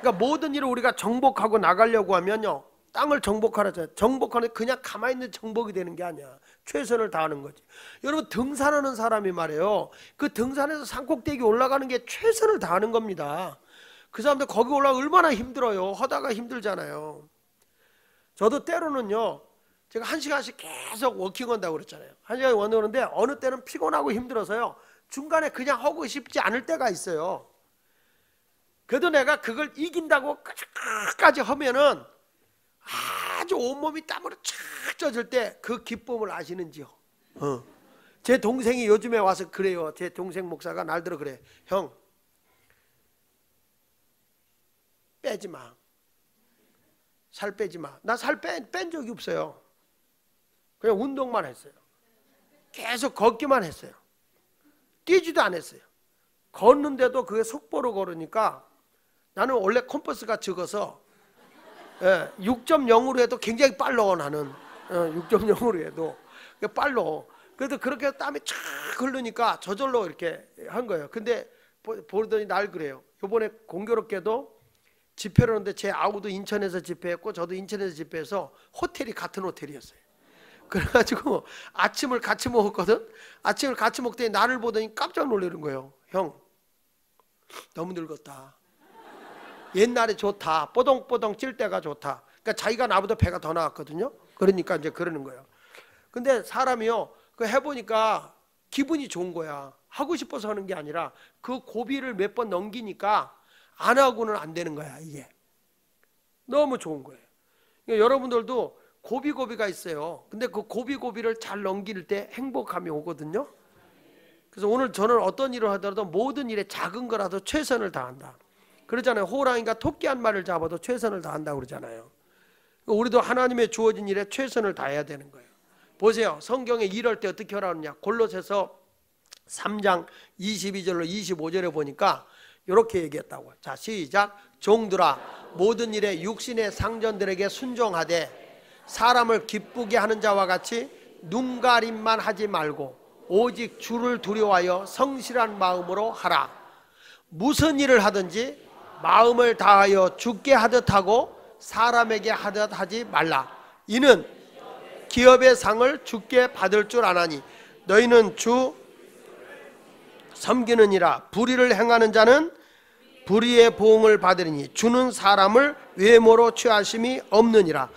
그러니까 모든 일을 우리가 정복하고 나가려고 하면요, 땅을 정복하라잖아요. 정복하는 그냥 가만히 있는 정복이 되는 게 아니야. 최선을 다하는 거지. 여러분 등산하는 사람이 말이에요, 그 등산에서 산꼭대기 올라가는 게 최선을 다하는 겁니다. 그 사람들 거기 올라가 얼마나 힘들어요. 하다가 힘들잖아요. 저도 때로는요, 제가 1시간씩 계속 워킹한다고 그랬잖아요. 1시간 워킹하는데 어느 때는 피곤하고 힘들어서요, 중간에 그냥 하고 싶지 않을 때가 있어요. 그래도 내가 그걸 이긴다고 끝까지 하면은 아주 온몸이 땀으로 쫙 젖을 때 그 기쁨을 아시는지요? 제 동생이 요즘에 와서 그래요. 제 동생 목사가 날들어 그래. 형, 빼지 마. 살 빼지 마. 나 살 뺀 적이 없어요. 그냥 운동만 했어요. 계속 걷기만 했어요. 뛰지도 안 했어요. 걷는데도 그게 속보로 걸으니까, 나는 원래 컴퍼스가 적어서 6.0으로 해도 굉장히 빨라. 나는 6.0으로 해도 빨라. 그래도 그렇게 땀이 쫙 흐르니까 저절로 이렇게 한 거예요. 근데 보더니 날 그래요. 이번에 공교롭게도 집회를 하는데 제 아우도 인천에서 집회했고 저도 인천에서 집회해서 호텔이 같은 호텔이었어요. 그래가지고 아침을 같이 먹었거든. 아침을 같이 먹더니 나를 보더니 깜짝 놀라는 거예요. 형, 너무 늙었다. 옛날에 좋다. 뽀동뽀동 찔 때가 좋다. 그러니까 자기가 나보다 배가 더 나왔거든요. 그러니까 이제 그러는 거예요. 근데 사람이요, 그 해보니까 기분이 좋은 거야. 하고 싶어서 하는 게 아니라 그 고비를 몇 번 넘기니까 안 하고는 안 되는 거야. 이게 너무 좋은 거예요. 그러니까 여러분들도 고비가 있어요. 근데 그 고비를 잘 넘길 때 행복감이 오거든요. 그래서 오늘 저는 어떤 일을 하더라도 모든 일에 작은 거라도 최선을 다한다. 그러잖아요. 호랑이가 토끼 한 마리를 잡아도 최선을 다한다고 그러잖아요. 우리도 하나님의 주어진 일에 최선을 다해야 되는 거예요. 보세요. 성경에 일할 때 어떻게 하라느냐. 골로새서 3장 22절로 25절에 보니까 이렇게 얘기했다고. 자, 시작. 종들아, 모든 일에 육신의 상전들에게 순종하되 사람을 기쁘게 하는 자와 같이 눈가림만 하지 말고 오직 주를 두려워하여 성실한 마음으로 하라. 무슨 일을 하든지 마음을 다하여 주께 하듯 하고 사람에게 하듯 하지 말라. 이는 기업의 상을 주께 받을 줄 아나니 너희는 주 섬기느니라. 불의를 행하는 자는 불의의 보응을 받으리니 주는 사람을 외모로 취하심이 없느니라.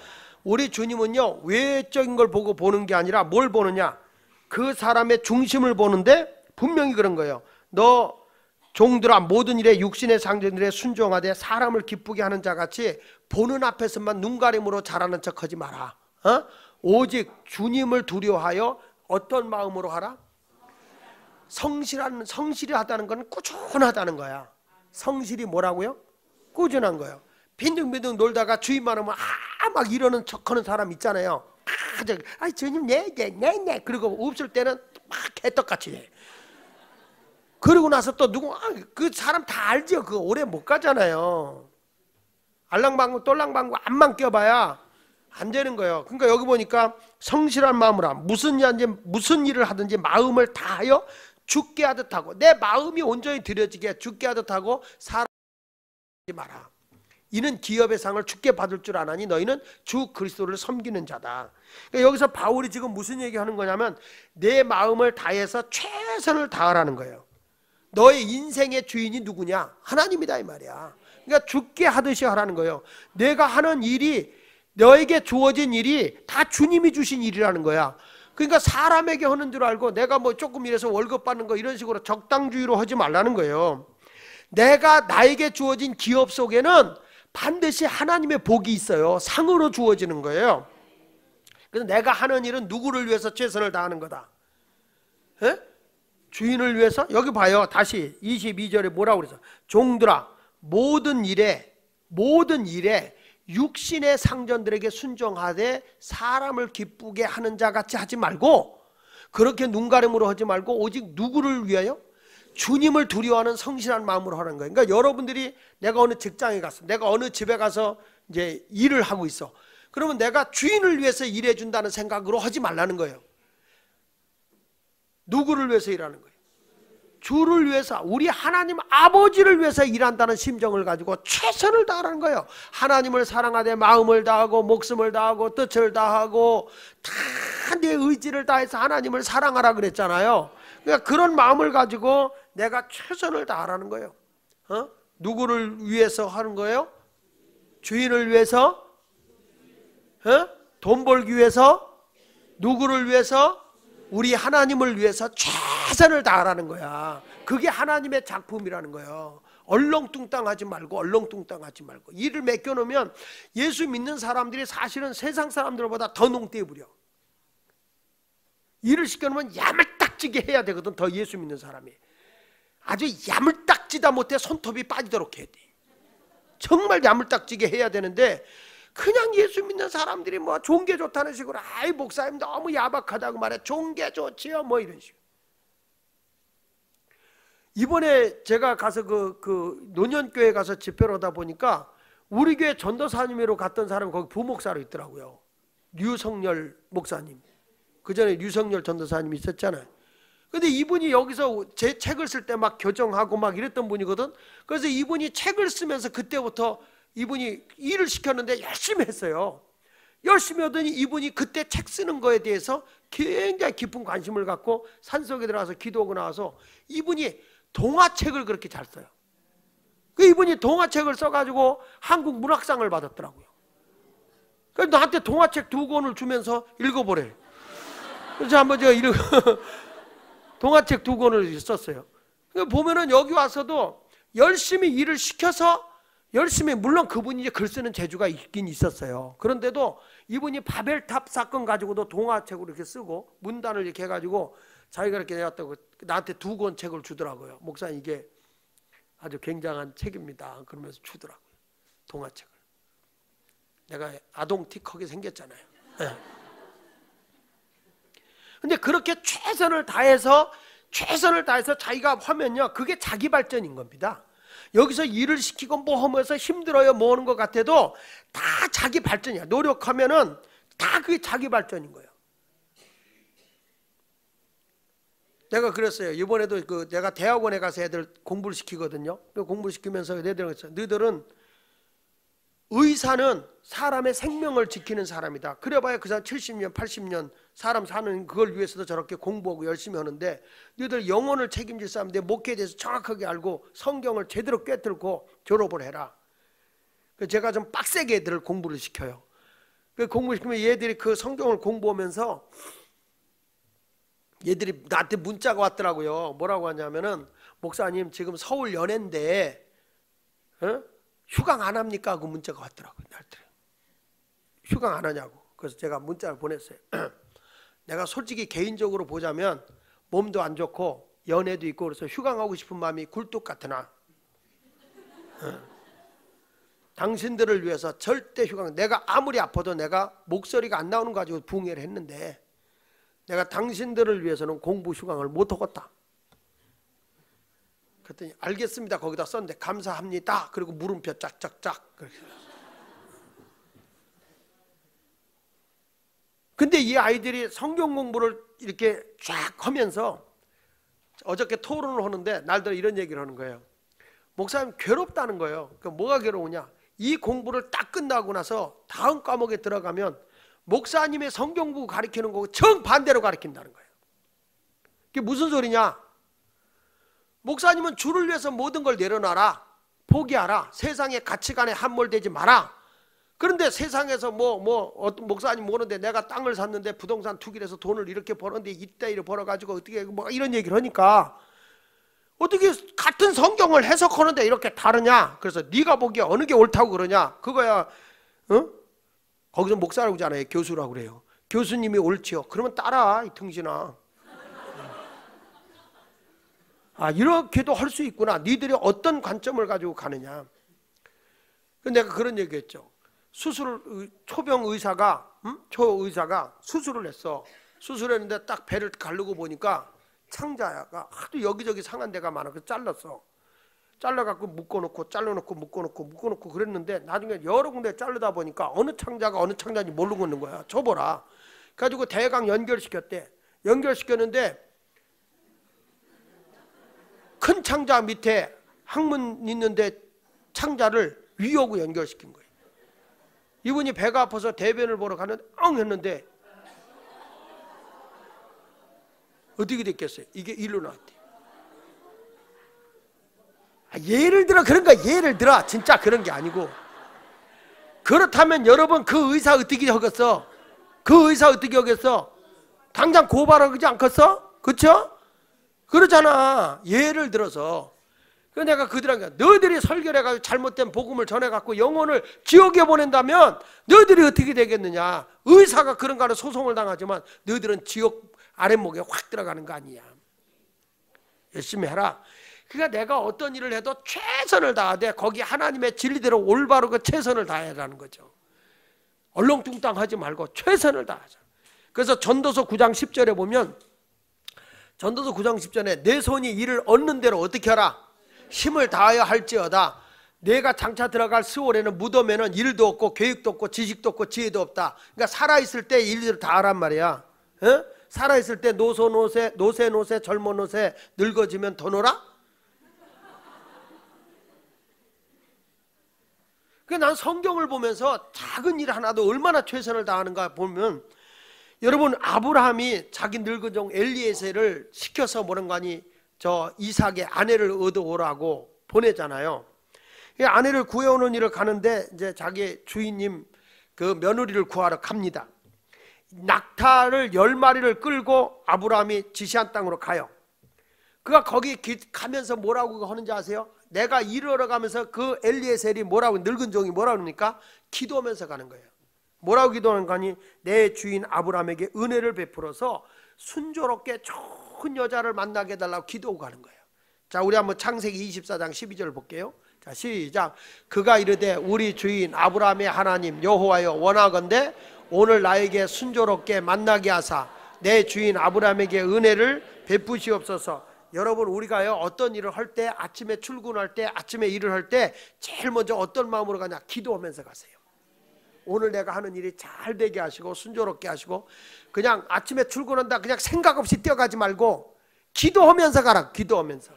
우리 주님은요, 외적인 걸 보고 보는 게 아니라 뭘 보느냐, 그 사람의 중심을 보는데 분명히 그런 거예요. 너 종들아, 모든 일에 육신의 상전들에 순종하되 사람을 기쁘게 하는 자같이 보는 앞에서만 눈가림으로 잘하는 척하지 마라. 오직 주님을 두려워하여 어떤 마음으로 하라? 성실히 하다는 건 꾸준하다는 거야. 성실이 뭐라고요? 꾸준한 거예요. 빈둥빈둥 놀다가 주인 많으면 막 이러는 척하는 사람 있잖아요. 주님 네. 그리고 없을 때는 막 개떡같이 해. 그러고 나서 또 그 사람 다 알죠. 그거 오래 못 가잖아요. 알랑방구 똘랑방구 안만 껴봐야 안 되는 거예요. 그러니까 여기 보니까 성실한 마음으로 무슨 일을 하든지 마음을 다하여 죽게 하듯 하고, 내 마음이 온전히 드려지게 죽게 하듯 하고 살지 마라. 이는 기업의 상을 주께 받을 줄 아나니 너희는 주 그리스도를 섬기는 자다. 그러니까 여기서 바울이 지금 무슨 얘기하는 거냐면 내 마음을 다해서 최선을 다하라는 거예요. 너의 인생의 주인이 누구냐? 하나님이다 이 말이야. 그러니까 죽게 하듯이 하라는 거예요. 내가 하는 일이, 너에게 주어진 일이 다 주님이 주신 일이라는 거야. 그러니까 사람에게 하는 줄 알고 내가 뭐 조금 일해서 월급 받는 거 이런 식으로 적당주의로 하지 말라는 거예요. 나에게 주어진 기업 속에는 반드시 하나님의 복이 있어요. 상으로 주어지는 거예요. 그래서 내가 하는 일은 누구를 위해서 최선을 다하는 거다? 에? 주인을 위해서? 여기 봐요. 다시 22절에 뭐라고 그랬어? 종들아, 모든 일에 육신의 상전들에게 순종하되 사람을 기쁘게 하는 자같이 하지 말고, 그렇게 눈가림으로 하지 말고 오직 누구를 위하여? 주님을 두려워하는 성실한 마음으로 하는 거예요. 그러니까 여러분들이 내가 어느 직장에 갔어, 내가 어느 집에 가서 이제 일을 하고 있어. 그러면 내가 주인을 위해서 일해 준다는 생각으로 하지 말라는 거예요. 누구를 위해서 일하는 거예요? 주를 위해서, 우리 하나님 아버지를 위해서 일한다는 심정을 가지고 최선을 다하라는 거예요. 하나님을 사랑하되 마음을 다하고 목숨을 다하고 뜻을 다하고 다 내 의지를 다해서 하나님을 사랑하라 그랬잖아요. 그러니까 그런 마음을 가지고 내가 최선을 다하라는 거예요. 누구를 위해서 하는 거예요? 주인을 위해서? 돈 벌기 위해서? 누구를 위해서? 우리 하나님을 위해서 최선을 다하라는 거야. 그게 하나님의 작품이라는 거예요. 얼렁뚱땅하지 말고 일을 맡겨놓으면 예수 믿는 사람들이 사실은 세상 사람들보다 더 농띠에 부려. 일을 시켜놓으면 야물딱지게 해야 되거든. 더 예수 믿는 사람이 아주 야물딱지다 못해 손톱이 빠지도록 해야 돼. 정말 야물딱지게 해야 되는데 그냥 예수 믿는 사람들이 뭐 좋은 게 좋다는 식으로, 아이 목사님 너무 야박하다고 말해. 좋은 게 좋지요 뭐 이런 식으로. 이번에 제가 가서 그 노년교회 가서 집회를 하다 보니까 우리 교회 전도사님으로 갔던 사람이 거기 부목사로 있더라고요. 류성열 목사님. 그 전에 류성열 전도사님이 있었잖아요. 근데 이분이 여기서 제 책을 쓸 때 막 교정하고 막 이랬던 분이거든. 그래서 이분이 책을 쓰면서 그때부터 이분이 일을 시켰는데 열심히 했어요. 열심히 하더니 이분이 그때 책 쓰는 거에 대해서 굉장히 깊은 관심을 갖고 산속에 들어가서 기도하고 나와서 이분이 동화책을 그렇게 잘 써요. 이분이 동화책을 써가지고 한국 문학상을 받았더라고요. 그래서 나한테 동화책 2권을 주면서 읽어보래. 그래서 한번 제가 동화책 2권을 썼어요. 보면은 여기 와서도 열심히 일을 시켜서 열심히, 물론 그분이 이제 글 쓰는 재주가 있긴 있었어요. 그런데도 이분이 바벨탑 사건 가지고도 동화책으로 이렇게 쓰고 문단을 이렇게 해가지고 자기가 이렇게 해왔다고 나한테 2권 책을 주더라고요. 목사님 이게 아주 굉장한 책입니다. 그러면서 주더라고요. 동화책을. 내가 아동틱하게 생겼잖아요. 근데 그렇게 최선을 다해서 자기가 하면요, 그게 자기 발전인 겁니다. 여기서 일을 시키고 뭐 하면서 힘들어요 뭐 하는 것 같아도 다 자기 발전이야. 노력하면은 다 그게 자기 발전인 거예요. 내가 그랬어요. 이번에도 내가 대학원에 가서 애들 공부를 시키거든요. 공부를 시키면서 애들은 그랬어요. 너희들은 의사는 사람의 생명을 지키는 사람이다. 그래봐야 그 사람 70년 80년 사람 사는 그걸 위해서도 저렇게 공부하고 열심히 하는데, 너희들 영혼을 책임질 사람, 내 목회에 대해서 정확하게 알고 성경을 제대로 꿰뚫고 졸업을 해라. 제가 좀 빡세게 애들을 공부를 시켜요. 공부를 시키면 얘들이 그 성경을 공부하면서 얘들이 나한테 문자가 왔더라고요. 뭐라고 하냐면은, 목사님 지금 서울 연애인데 휴강 안 합니까? 하고 문자가 왔더라고요. 나한테 휴강 안 하냐고. 그래서 제가 문자를 보냈어요. 내가 솔직히 개인적으로 보자면 몸도 안 좋고 연애도 있고 그래서 휴강하고 싶은 마음이 굴뚝 같으나 당신들을 위해서 절대 휴강, 내가 아무리 아파도 내가 목소리가 안 나오는 거 가지고 붕해를 했는데 내가 당신들을 위해서는 공부 휴강을 못 하겠다. 그랬더니 알겠습니다 거기다 썼는데 감사합니다 그리고 물음표 짝짝짝. 근데 이 아이들이 성경 공부를 이렇게 쫙 하면서 어저께 토론을 하는데 날들 이런 얘기를 하는 거예요. 목사님 괴롭다는 거예요. 그러니까 뭐가 괴로우냐, 이 공부를 딱 끝나고 나서 다음 과목에 들어가면 목사님의 성경 공부 가르치는 거고 정반대로 가르친다는 거예요. 그게 무슨 소리냐, 목사님은 주를 위해서 모든 걸 내려놔라, 포기하라, 세상의 가치관에 함몰되지 마라. 그런데 세상에서 어떤 목사님 모르는데 내가 땅을 샀는데 부동산 투기를 해서 돈을 이렇게 벌었는데 이따위로 벌어가지고 어떻게 뭐 이런 얘기를 하니까 어떻게 같은 성경을 해석하는데 이렇게 다르냐. 그래서 네가 보기에 어느 게 옳다고 그러냐, 그거야. 거기서 목사라고 하잖아요. 교수라고 그래요. 교수님이 옳지요. 그러면 따라 이 등신아. 아, 이렇게도 할 수 있구나. 니들이 어떤 관점을 가지고 가느냐. 근데 내가 그런 얘기했죠. 초병 의사가 초의사가 수술을 했어. 수술했는데 딱 배를 가르고 보니까 창자가 하도 여기저기 상한 데가 많아. 그래서 잘랐어. 잘라갖고 묶어놓고 잘라놓고 묶어놓고 그랬는데 나중에 여러 군데 자르다 보니까 어느 창자가 어느 창자인지 모르고 있는 거야. 줘보라. 그래가지고 대강 연결시켰대. 연결시켰는데 큰 창자 밑에 항문 있는데 창자를 위하고 연결시킨 거예요. 이분이 배가 아파서 대변을 보러 가는데 엉 했는데 어떻게 됐겠어요? 이게 일로 나왔대. 예를 들어 그런 거야. 예를 들어. 진짜 그런 게 아니고. 그렇다면 여러분 그 의사 어떻게 하겠어? 그 의사 어떻게 하겠어? 당장 고발하지 않겠어? 그렇죠? 그러잖아. 예를 들어서. 그래서 내가 그들한테 너희들이 설교를 해가지고 잘못된 복음을 전해갖고 영혼을 지옥에 보낸다면 너희들이 어떻게 되겠느냐. 의사가 그런 거는 소송을 당하지만 너희들은 지옥 아랫목에 확 들어가는 거 아니야. 열심히 해라. 그러니까 내가 어떤 일을 해도 최선을 다하되 거기 하나님의 진리대로 올바르고 최선을 다해라는 거죠. 얼렁뚱땅하지 말고 최선을 다하자. 그래서 전도서 9장 10절에 보면, 전도서 9장 10절에 내 손이 이를 얻는 대로 어떻게 하라? 힘을 다하여 할지어다. 내가 장차 들어갈 스월에는 무덤에는 일도 없고 계획도 없고 지식도 없고 지혜도 없다. 그러니까 살아있을 때 일들을 다 하란 말이야. 살아있을 때 노세 젊어 노세, 늙어지면 더 놀아? 난 성경을 보면서 작은 일 하나도 얼마나 최선을 다하는가 보면, 여러분 아브라함이 자기 늙은 종 엘리에셀을 시켜서 뭐는가니 저 이삭의 아내를 얻어오라고 보내잖아요. 아내를 구해오는 일을 가는데 이제 자기 주인님 그 며느리를 구하러 갑니다. 낙타를 10마리를 끌고 아브라함이 지시한 땅으로 가요. 그가 거기 가면서 뭐라고 하는지 아세요? 내가 이르러 가면서 그 엘리에셀이 뭐라고, 늙은 종이 뭐라고 합니까? 기도하면서 가는 거예요. 뭐라고 기도하는 거니? 내 주인 아브라함에게 은혜를 베풀어서 순조롭게 좋은 여자를 만나게 해달라고 기도하고 가는 거예요. 자, 우리 한번 창세기 24장 12절 볼게요. 자, 시작. 그가 이르되 우리 주인 아브라함의 하나님 여호와여 원하건대 오늘 나에게 순조롭게 만나게 하사 내 주인 아브라함에게 은혜를 베푸시옵소서. 여러분, 우리가요 어떤 일을 할 때, 아침에 출근할 때, 아침에 일을 할 때 제일 먼저 어떤 마음으로 가냐? 기도하면서 가세요. 오늘 내가 하는 일이 잘 되게 하시고 순조롭게 하시고, 그냥 아침에 출근한다 그냥 생각 없이 뛰어가지 말고 기도하면서 가라. 기도하면서.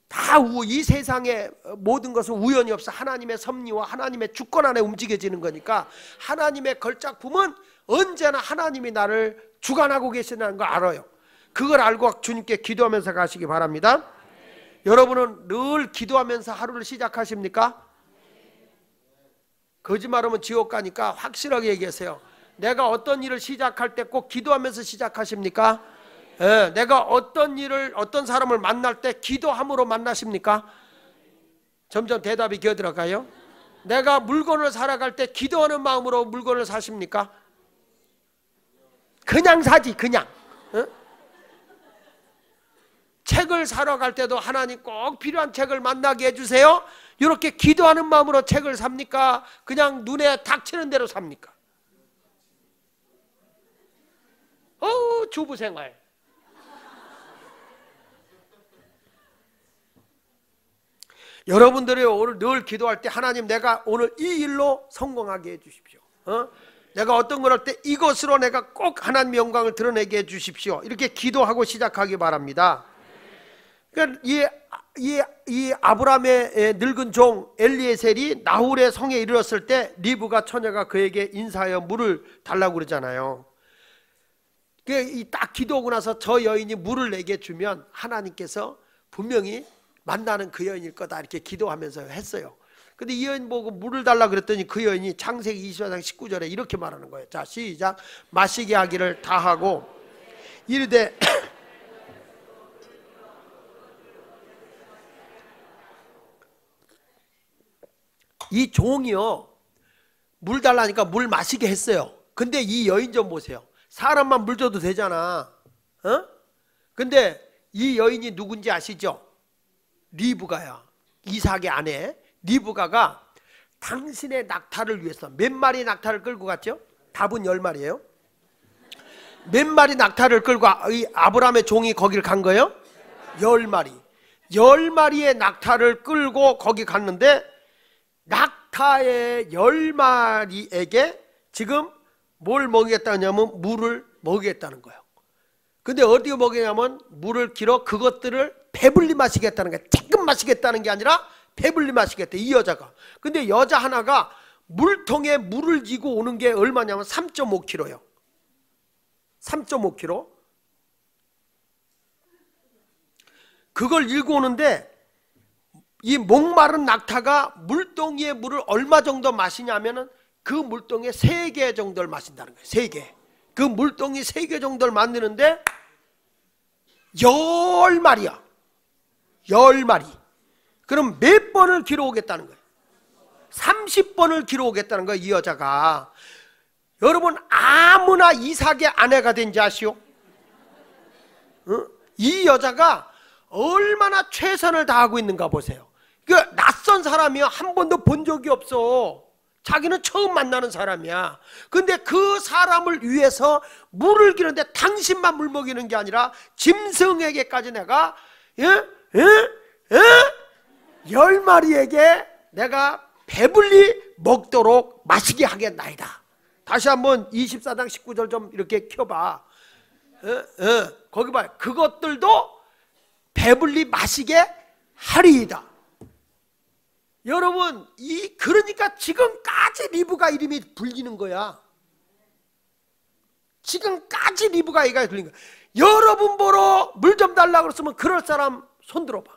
다 이 세상의 모든 것은 우연이 없어. 하나님의 섭리와 하나님의 주권 안에 움직여지는 거니까 하나님의 걸작품은 언제나 하나님이 나를 주관하고 계시다는 걸 알아요. 그걸 알고 주님께 기도하면서 가시기 바랍니다. 여러분은 늘 기도하면서 하루를 시작하십니까? 거짓말하면 지옥 가니까 확실하게 얘기하세요. 내가 어떤 일을 시작할 때 꼭 기도하면서 시작하십니까? 예, 내가 어떤 사람을 만날 때 기도함으로 만나십니까? 점점 대답이 기어들어가요. 내가 물건을 사러 갈 때 기도하는 마음으로 물건을 사십니까? 그냥 사지, 그냥. 책을 사러 갈 때도 하나님 꼭 필요한 책을 만나게 해주세요. 이렇게 기도하는 마음으로 책을 삽니까? 그냥 눈에 닥치는 대로 삽니까? 주부생활. 여러분들이 오늘 늘 기도할 때 하나님 내가 오늘 이 일로 성공하게 해주십시오. 내가 어떤 걸 할 때 이것으로 내가 꼭 하나님의 영광을 드러내게 해주십시오. 이렇게 기도하고 시작하기 바랍니다. 그러니까 이 아브라함의 늙은 종 엘리에셀이 나홀의 성에 이르렀을 때 리브가 처녀가 그에게 인사하여 물을 달라고 그러잖아요. 딱 기도하고 나서 저 여인이 물을 내게 주면 하나님께서 분명히 만나는 그 여인일 거다 이렇게 기도하면서 했어요. 근데 이 여인 보고 물을 달라 그랬더니 그 여인이 창세기 24장 19절에 이렇게 말하는 거예요. 자, 시작. 마시게 하기를 다하고 이르되 이 종이요 물 달라니까 물 마시게 했어요. 근데 이 여인 좀 보세요. 사람만 물 줘도 되잖아. 근데 이 여인이 누군지 아시죠? 리브가야. 이삭의 아내 리브가가 당신의 낙타를 위해서 몇 마리 낙타를 끌고 갔죠? 답은 10마리예요. 몇 마리 낙타를 끌고 이 아브라함의 종이 거기를 간 거예요? 10마리. 10마리의 낙타를 끌고 거기 갔는데 낙타의 10마리에게 지금 뭘 먹이겠다는 냐면 물을 먹이겠다는 거예요. 근데 어디에 먹이냐면 물을 길어 그것들을 배불리 마시겠다는 거예요. 조금 마시겠다는 게 아니라 배불리 마시겠다, 이 여자가. 근데 여자 하나가 물통에 물을 지고 오는 게 얼마냐면 3.5kg예요. 3.5kg. 그걸 들고 오는데 이 목마른 낙타가 물동이의 물을 얼마 정도 마시냐면은 그 물동에 3개 정도를 마신다는 거예요. 3개. 그 물동이 3개 정도를 만드는데 10마리야. 10마리. 그럼 몇 번을 길어오겠다는 거예요? 30번을 길어오겠다는 거예요, 이 여자가. 여러분, 아무나 이삭의 아내가 된지 아시오? 이 여자가 얼마나 최선을 다하고 있는가 보세요. 그 낯선 사람이야. 한 번도 본 적이 없어. 자기는 처음 만나는 사람이야. 근데 그 사람을 위해서 물을 기는데 당신만 물 먹이는 게 아니라 짐승에게까지 내가 10마리에게 내가 배불리 먹도록 마시게 하겠나이다. 다시 한번 24장 19절 좀 이렇게 켜봐. 거기 봐요. 그것들도 배불리 마시게 하리이다. 여러분, 그러니까 지금까지 리브가 이름이 불리는 거야. 지금까지 리브가 이가 불리는 거야. 여러분 보러 물 좀 달라고 그랬으면 그럴 사람 손 들어봐.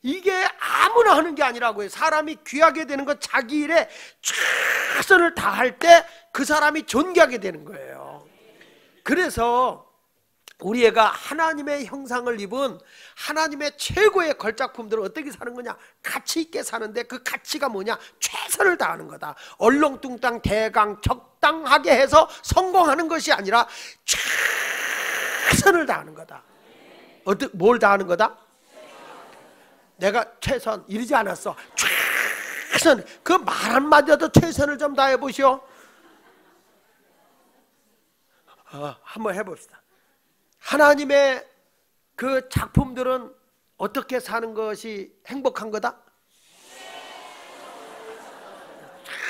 이게 아무나 하는 게 아니라고요. 사람이 귀하게 되는 건 자기 일에 최선을 다할 때 그 사람이 존귀하게 되는 거예요. 그래서 우리 애가 하나님의 형상을 입은 하나님의 최고의 걸작품들을 어떻게 사는 거냐? 가치 있게 사는데 그 가치가 뭐냐? 최선을 다하는 거다. 얼렁뚱땅 대강 적당하게 해서 성공하는 것이 아니라 최선을 다하는 거다. 뭘 다하는 거다? 내가 최선 이러지 않았어. 최선. 그 말 한마디라도 최선을 좀 다해 보시오. 한번 해봅시다. 하나님의 그 작품들은 어떻게 사는 것이 행복한 거다?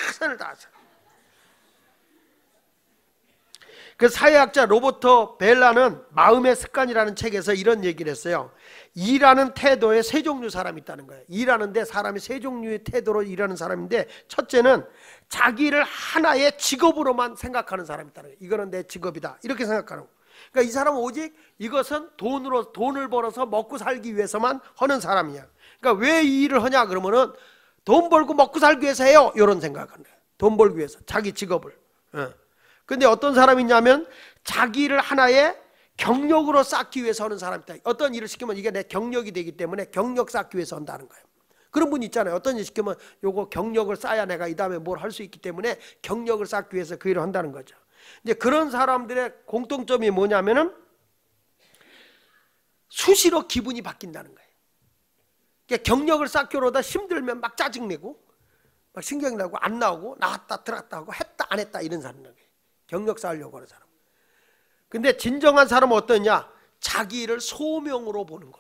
최선을 다해서. 그 사회학자 로버트 벨라는 마음의 습관이라는 책에서 이런 얘기를 했어요. 일하는 태도에 세 종류 사람이 있다는 거예요. 일하는데 사람이 세 종류의 태도로 일하는 사람인데, 첫째는 자기를 하나의 직업으로만 생각하는 사람이 있다는 거예요. 이거는 내 직업이다 이렇게 생각하는 거예요. 그러니까 이 사람은 오직 이것은 돈을 벌어서 먹고 살기 위해서만 하는 사람이야. 그러니까 왜 이 일을 하냐 그러면은 돈 벌고 먹고 살기 위해서 해요, 이런 생각하는 거예요. 돈 벌기 위해서 자기 직업을. 근데 어떤 사람이 있냐면 자기를 하나의 경력으로 쌓기 위해서 하는 사람이 있다. 어떤 일을 시키면 이게 내 경력이 되기 때문에 경력 쌓기 위해서 한다는 거예요. 그런 분이 있잖아요. 어떤 일 시키면 요거 경력을 쌓아야 내가 이 다음에 뭘 할 수 있기 때문에 경력을 쌓기 위해서 그 일을 한다는 거죠. 이제 그런 사람들의 공통점이 뭐냐면은 수시로 기분이 바뀐다는 거예요. 그러니까 경력을 쌓기 위해서 힘들면 막 짜증내고 막 신경나고 안 나오고 나왔다 들어갔다 하고 했다 안 했다 이런 사람이에요. 경력 쌓으려고 하는 사람. 근데 진정한 사람은 어떠냐? 자기 일을 소명으로 보는 것.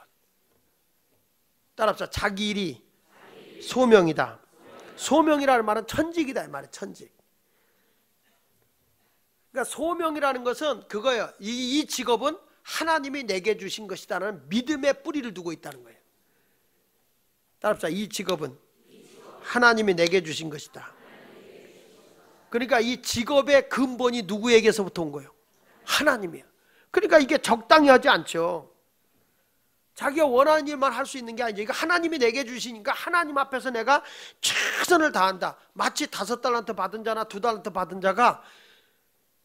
따라합시다. 자기 일이 소명이다. 소명이라는 말은 천직이다 이 말이에요. 천직. 그러니까 소명이라는 것은 그거예요. 이 직업은 하나님이 내게 주신 것이다라는 믿음의 뿌리를 두고 있다는 거예요. 따라합시다. 이 직업은 하나님이 내게 주신 것이다. 그러니까 이 직업의 근본이 누구에게서부터 온 거예요? 하나님이야. 그러니까 이게 적당히 하지 않죠. 자기가 원하는 일만 할 수 있는 게 아니죠. 이거 하나님이 내게 주시니까 하나님 앞에서 내가 최선을 다한다. 마치 5달란트 받은 자나 2달란트 받은 자가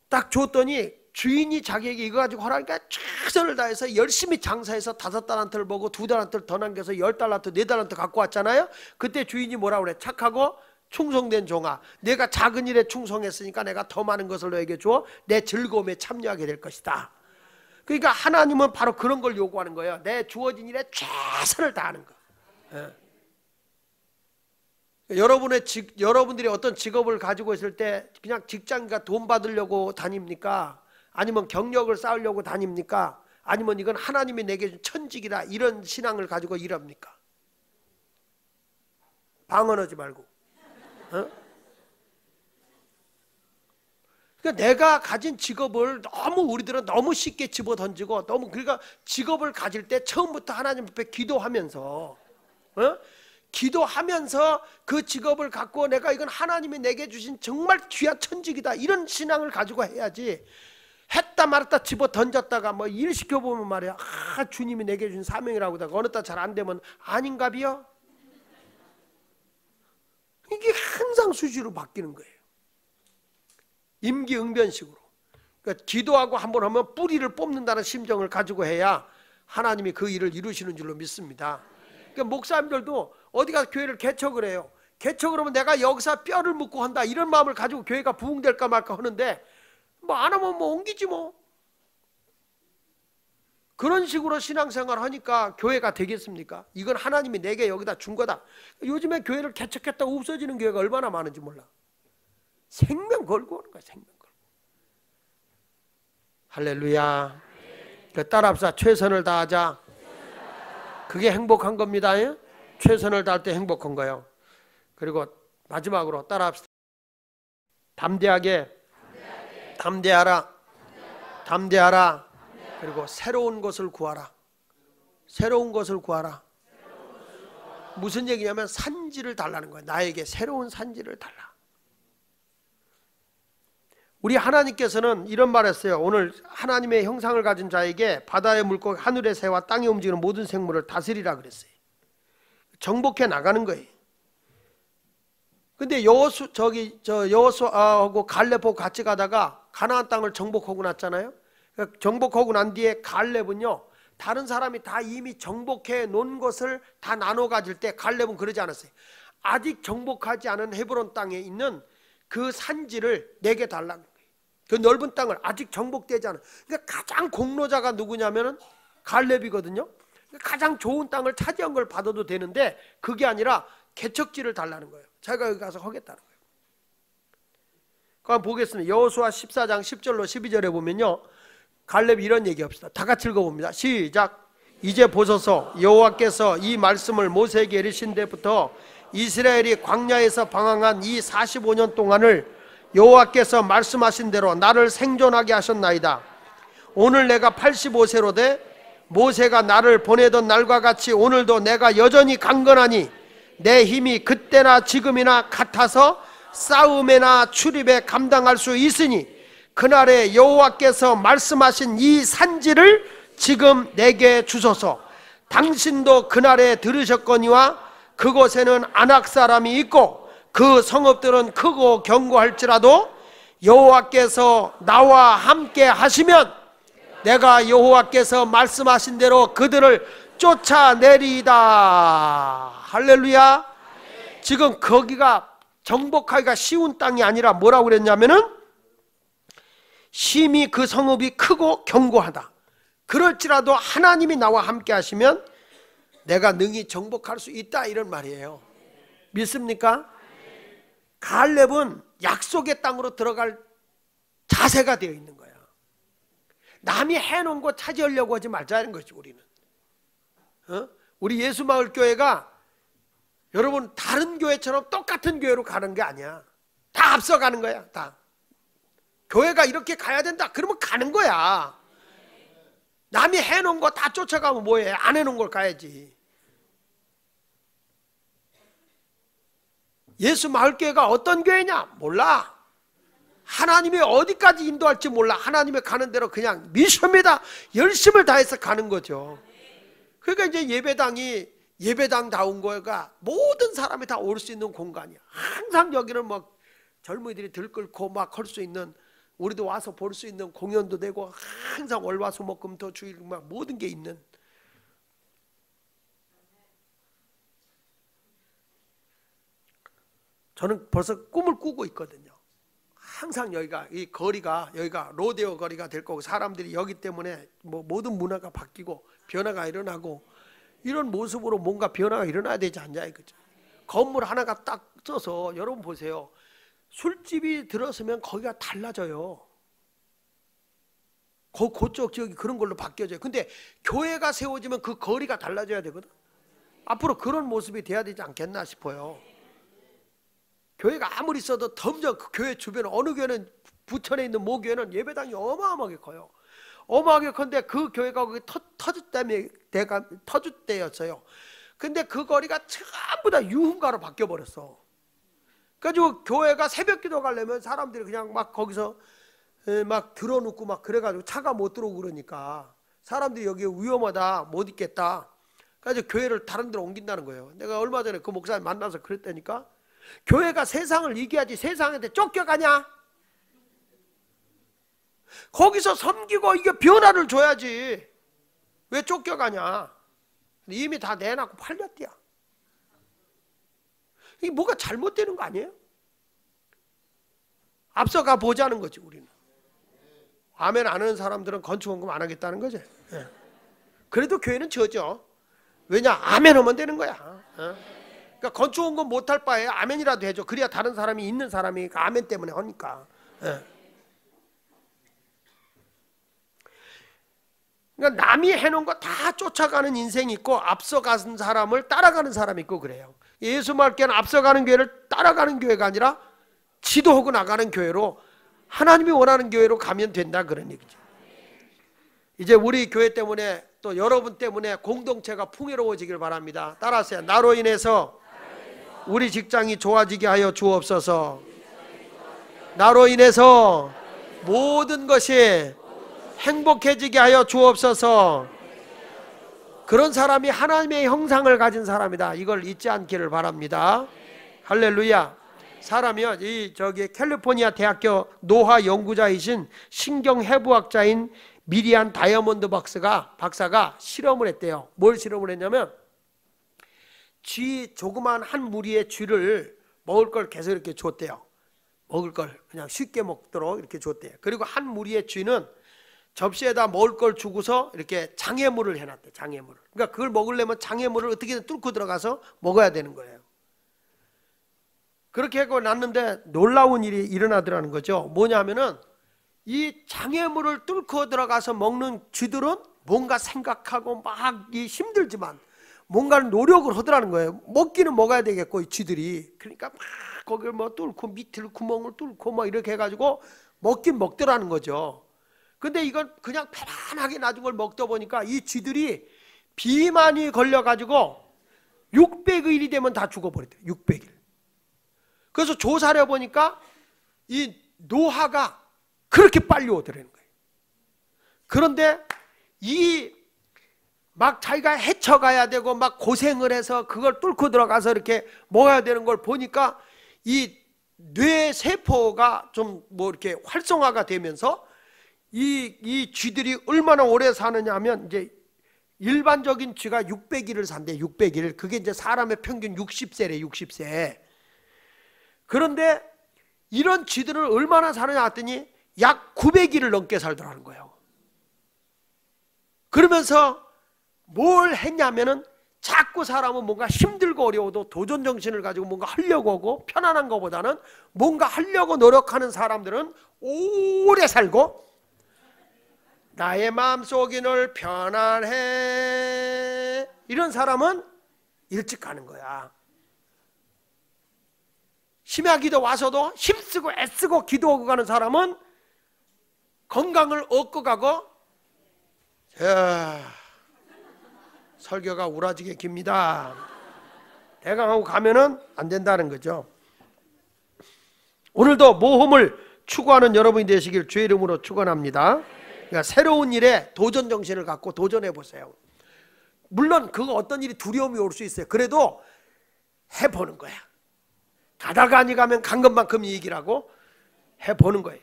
딱 줬더니 주인이 자기에게 이거 가지고 하라니까 최선을 다해서 열심히 장사해서 5달란트를 보고 2달란트를 더 남겨서 10달란트, 4달란트 갖고 왔잖아요. 그때 주인이 뭐라 그래? 착하고 충성된 종아, 내가 작은 일에 충성했으니까 내가 더 많은 것을 너에게 줘 내 즐거움에 참여하게 될 것이다. 그러니까 하나님은 바로 그런 걸 요구하는 거예요. 내 주어진 일에 최선을 다하는 거. 여러분들이 어떤 직업을 가지고 있을 때 그냥 직장과 돈 받으려고 다닙니까? 아니면 경력을 쌓으려고 다닙니까? 아니면 이건 하나님이 내게 준 천직이다 이런 신앙을 가지고 일합니까? 방언하지 말고. 그러니까 내가 가진 직업을 우리들은 너무 쉽게 집어던지고 그러니까 직업을 가질 때 처음부터 하나님 앞에 기도하면서 그 직업을 갖고 내가 이건 하나님이 내게 주신 정말 귀한 천직이다 이런 신앙을 가지고 해야지. 했다 말았다 집어던졌다가 뭐 일 시켜보면 말이야, 주님이 내게 주신 사명이라고 하다가 어느 날 잘 안 되면 아닌가비요? 이게 항상 수시로 바뀌는 거예요. 임기응변식으로. 그러니까 기도하고 한번 하면 뿌리를 뽑는다는 심정을 가지고 해야 하나님이 그 일을 이루시는 줄로 믿습니다. 그러니까 목사님들도 어디 가서 교회를 개척을 해요. 개척을 하면 내가 여기서 뼈를 묻고 한다 이런 마음을 가지고 교회가 부흥될까 말까 하는데 뭐 안 하면 뭐 옮기지 뭐. 그런 식으로 신앙생활 하니까 교회가 되겠습니까? 이건 하나님이 내게 여기다 준 거다. 요즘에 교회를 개척했다고 없어지는 교회가 얼마나 많은지 몰라. 생명 걸고 오는 거야. 생명 걸고. 할렐루야. 따라합시다. 최선을 다하자. 그게 행복한 겁니다. 최선을 다할 때 행복한 거예요. 그리고 마지막으로 따라합시다. 담대하게. 담대하라. 그리고 새로운 것을 구하라. 새로운 것을 구하라. 무슨 얘기냐면 산지를 달라는 거예요. 나에게 새로운 산지를 달라. 우리 하나님께서는 이런 말 했어요. 오늘 하나님의 형상을 가진 자에게 바다의 물고기, 하늘의 새와 땅에 움직이는 모든 생물을 다스리라 그랬어요. 정복해 나가는 거예요. 근데 여호수아하고 갈렙하고 같이 가다가 가나안 땅을 정복하고 났잖아요. 정복하고 난 뒤에 갈렙은요, 다른 사람이 다 이미 정복해 놓은 것을 다 나눠 가질 때 갈렙은 그러지 않았어요. 아직 정복하지 않은 헤브론 땅에 있는 그 산지를 내게 달라는 거예요. 그 넓은 땅을 아직 정복되지 않은. 그러니까 가장 공로자가 누구냐면은 갈렙이거든요. 가장 좋은 땅을 차지한 걸 받아도 되는데 그게 아니라 개척지를 달라는 거예요. 자기가 여기 가서 하겠다는 거예요. 그럼 보겠습니다. 여호수아 14장 10절로 12절에 보면요, 갈렙이 이런 얘기합시다. 다 같이 읽어봅니다. 시작. 이제 보소서, 여호와께서 이 말씀을 모세에게 이르신 데부터 이스라엘이 광야에서 방황한 이 45년 동안을 여호와께서 말씀하신 대로 나를 생존하게 하셨나이다. 오늘 내가 85세로 돼 모세가 나를 보내던 날과 같이 오늘도 내가 여전히 강건하니 내 힘이 그때나 지금이나 같아서 싸움에나 출입에 감당할 수 있으니 그날에 여호와께서 말씀하신 이 산지를 지금 내게 주소서. 당신도 그날에 들으셨거니와 그곳에는 아낙 사람이 있고 그 성읍들은 크고 견고할지라도 여호와께서 나와 함께 하시면 내가 여호와께서 말씀하신 대로 그들을 쫓아내리이다. 할렐루야. 지금 거기가 정복하기가 쉬운 땅이 아니라 뭐라고 그랬냐면은 심히 그 성읍이 크고 견고하다. 그럴지라도 하나님이 나와 함께 하시면 내가 능히 정복할 수 있다, 이런 말이에요. 믿습니까? 갈렙은 약속의 땅으로 들어갈 자세가 되어 있는 거야. 남이 해놓은 거 차지하려고 하지 말자는 거지. 우리는 우리 예수마을교회가 여러분 다른 교회처럼 똑같은 교회로 가는 게 아니야. 다 앞서가는 거야. 다 교회가 이렇게 가야 된다 그러면 가는 거야. 남이 해놓은 거 다 쫓아가면 뭐해? 안 해놓은 걸 가야지. 예수마을교회가 어떤 교회냐? 몰라. 하나님이 어디까지 인도할지 몰라. 하나님의 가는 대로 그냥 미션입니다. 열심을 다해서 가는 거죠. 그러니까 이제 예배당다운 거가 모든 사람이 다 올 수 있는 공간이야. 항상 여기는 막 젊은이들이 들끓고 막 할 수 있는, 우리도 와서 볼 수 있는 공연도 되고 항상 월화수목금토 주일 막 모든 게 있는. 저는 벌써 꿈을 꾸고 있거든요. 항상 여기가 이 거리가 여기가 로데오 거리가 될 거고 사람들이 여기 때문에 뭐 모든 문화가 바뀌고 변화가 일어나고 이런 모습으로 뭔가 변화가 일어나야 되지 않냐 이거죠. 건물 하나가 딱 써서 여러분 보세요. 술집이 들어서면 거기가 달라져요. 그쪽 지역이 그런 걸로 바뀌어져요. 근데 교회가 세워지면 그 거리가 달라져야 되거든. 앞으로 그런 모습이 돼야 되지 않겠나 싶어요. 교회가 아무리 써도 점점 그 교회 주변 어느 교회는 부천에 있는 모 교회는 예배당이 어마어마하게 커요. 어마어마하게 큰데 그 교회가 거기 터줏대였어요. 근데 그 거리가 전부 다 유흥가로 바뀌어 버렸어. 그래가지고 교회가 새벽 기도 가려면 사람들이 그냥 막 거기서 막 들어놓고 막 그래가지고 차가 못 들어오고 그러니까 사람들이 여기 위험하다 못 있겠다. 그래서 교회를 다른 데로 옮긴다는 거예요. 내가 얼마 전에 그 목사님 만나서 그랬다니까. 교회가 세상을 이겨야지 세상한테 쫓겨가냐? 거기서 섬기고 이게 변화를 줘야지. 왜 쫓겨가냐? 이미 다 내놨고 팔렸대야. 이게 뭐가 잘못되는 거 아니에요? 앞서가 보자는 거지 우리는. 아멘 안 하는 사람들은 건축원금 안 하겠다는 거지. 예. 그래도 교회는 져죠. 왜냐? 아멘 하면 되는 거야. 그러니까 건축원금 못할 바에 아멘이라도 해줘. 그래야 다른 사람이 있는 사람이 아멘 때문에 하니까. 예. 그러니까 남이 해놓은 거 다 쫓아가는 인생이 있고 앞서가는 사람을 따라가는 사람이 있고 그래요. 예수말께는 앞서가는 교회를 따라가는 교회가 아니라 지도하고 나가는 교회로 하나님이 원하는 교회로 가면 된다 그런 얘기죠. 이제 우리 교회 때문에 또 여러분 때문에 공동체가 풍요로워지길 바랍니다. 따라하세요. 나로 인해서 우리 직장이 좋아지게 하여 주옵소서. 나로 인해서 모든 것이 행복해지게 하여 주옵소서. 그런 사람이 하나님의 형상을 가진 사람이다. 이걸 잊지 않기를 바랍니다. 할렐루야. 사람이요, 저기 캘리포니아 대학교 노화 연구자이신 신경해부학자인 미리안 다이아몬드 박사가 실험을 했대요. 뭘 실험을 했냐면 조그만 한 무리의 쥐를 먹을 걸 계속 이렇게 줬대요. 먹을 걸 그냥 쉽게 먹도록 이렇게 줬대요. 그리고 한 무리의 쥐는 접시에다 먹을 걸 주고서 이렇게 장애물을 해놨대. 장애물을. 그러니까 그걸 먹으려면 장애물을 어떻게든 뚫고 들어가서 먹어야 되는 거예요. 그렇게 하고 났는데 놀라운 일이 일어나더라는 거죠. 뭐냐면은 이 장애물을 뚫고 들어가서 먹는 쥐들은 뭔가 생각하고 막 힘들지만 뭔가를 노력을 하더라는 거예요. 먹기는 먹어야 되겠고 이 쥐들이. 그러니까 막 거기를 뭐 뚫고 밑을 구멍을 뚫고 막 이렇게 해가지고 먹긴 먹더라는 거죠. 근데 이건 그냥 편안하게 놔둔 걸 먹다 보니까 이 쥐들이 비만이 걸려가지고 600일이 되면 다 죽어버렸대요. 600일. 그래서 조사를 해보니까 이 노화가 그렇게 빨리 오더라는 거예요. 그런데 막 자기가 헤쳐가야 되고 막 고생을 해서 그걸 뚫고 들어가서 이렇게 먹어야 되는 걸 보니까 이 뇌 세포가 좀 뭐 이렇게 활성화가 되면서 이 쥐들이 얼마나 오래 사느냐 하면 이제 일반적인 쥐가 600일을 산대. 600일. 그게 이제 사람의 평균 60세래. 60세. 그런데 이런 쥐들은 얼마나 사느냐 했더니 약 900일을 넘게 살더라는 거예요. 그러면서 뭘 했냐면은 자꾸 사람은 뭔가 힘들고 어려워도 도전정신을 가지고 뭔가 하려고 하고 편안한 것보다는 뭔가 하려고 노력하는 사람들은 오래 살고 나의 마음속이 늘 편안해 이런 사람은 일찍 가는 거야. 심야 기도 와서도 힘쓰고 애쓰고 기도하고 가는 사람은 건강을 얻고 가고 설교가 우라지게 깁니다. 대강하고 가면은 안 된다는 거죠. 오늘도 모험을 추구하는 여러분이 되시길 주의 이름으로 축원합니다. 그러니까 새로운 일에 도전 정신을 갖고 도전해 보세요. 물론 그거 어떤 일이 두려움이 올 수 있어요. 그래도 해보는 거야. 가다가 아니 가면 간 것만큼 이익이라고 해보는 거예요.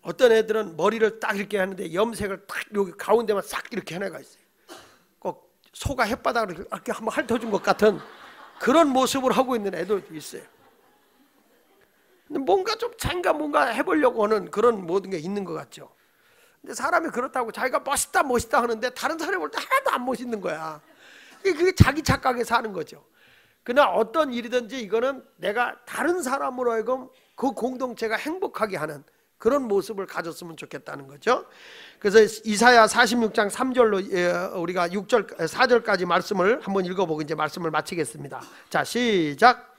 어떤 애들은 머리를 딱 이렇게 하는데 염색을 딱 여기 가운데만 싹 이렇게 해내가 있어요. 꼭 소가 햇바닥을 이렇게 한번 핥아준 것 같은 그런 모습을 하고 있는 애도 있어요. 근데 뭔가 좀 자기가 뭔가 해보려고 하는 그런 모든 게 있는 것 같죠. 근데 사람이 그렇다고 자기가 멋있다 멋있다 하는데 다른 사람이 볼 때 하나도 안 멋있는 거야. 그게 자기 착각에 사는 거죠. 그러나 어떤 일이든지 이거는 내가 다른 사람으로 하여금 그 공동체가 행복하게 하는 그런 모습을 가졌으면 좋겠다는 거죠. 그래서 이사야 46장 3절로 우리가 6절 4절까지 말씀을 한번 읽어보고 이제 말씀을 마치겠습니다. 자, 시작.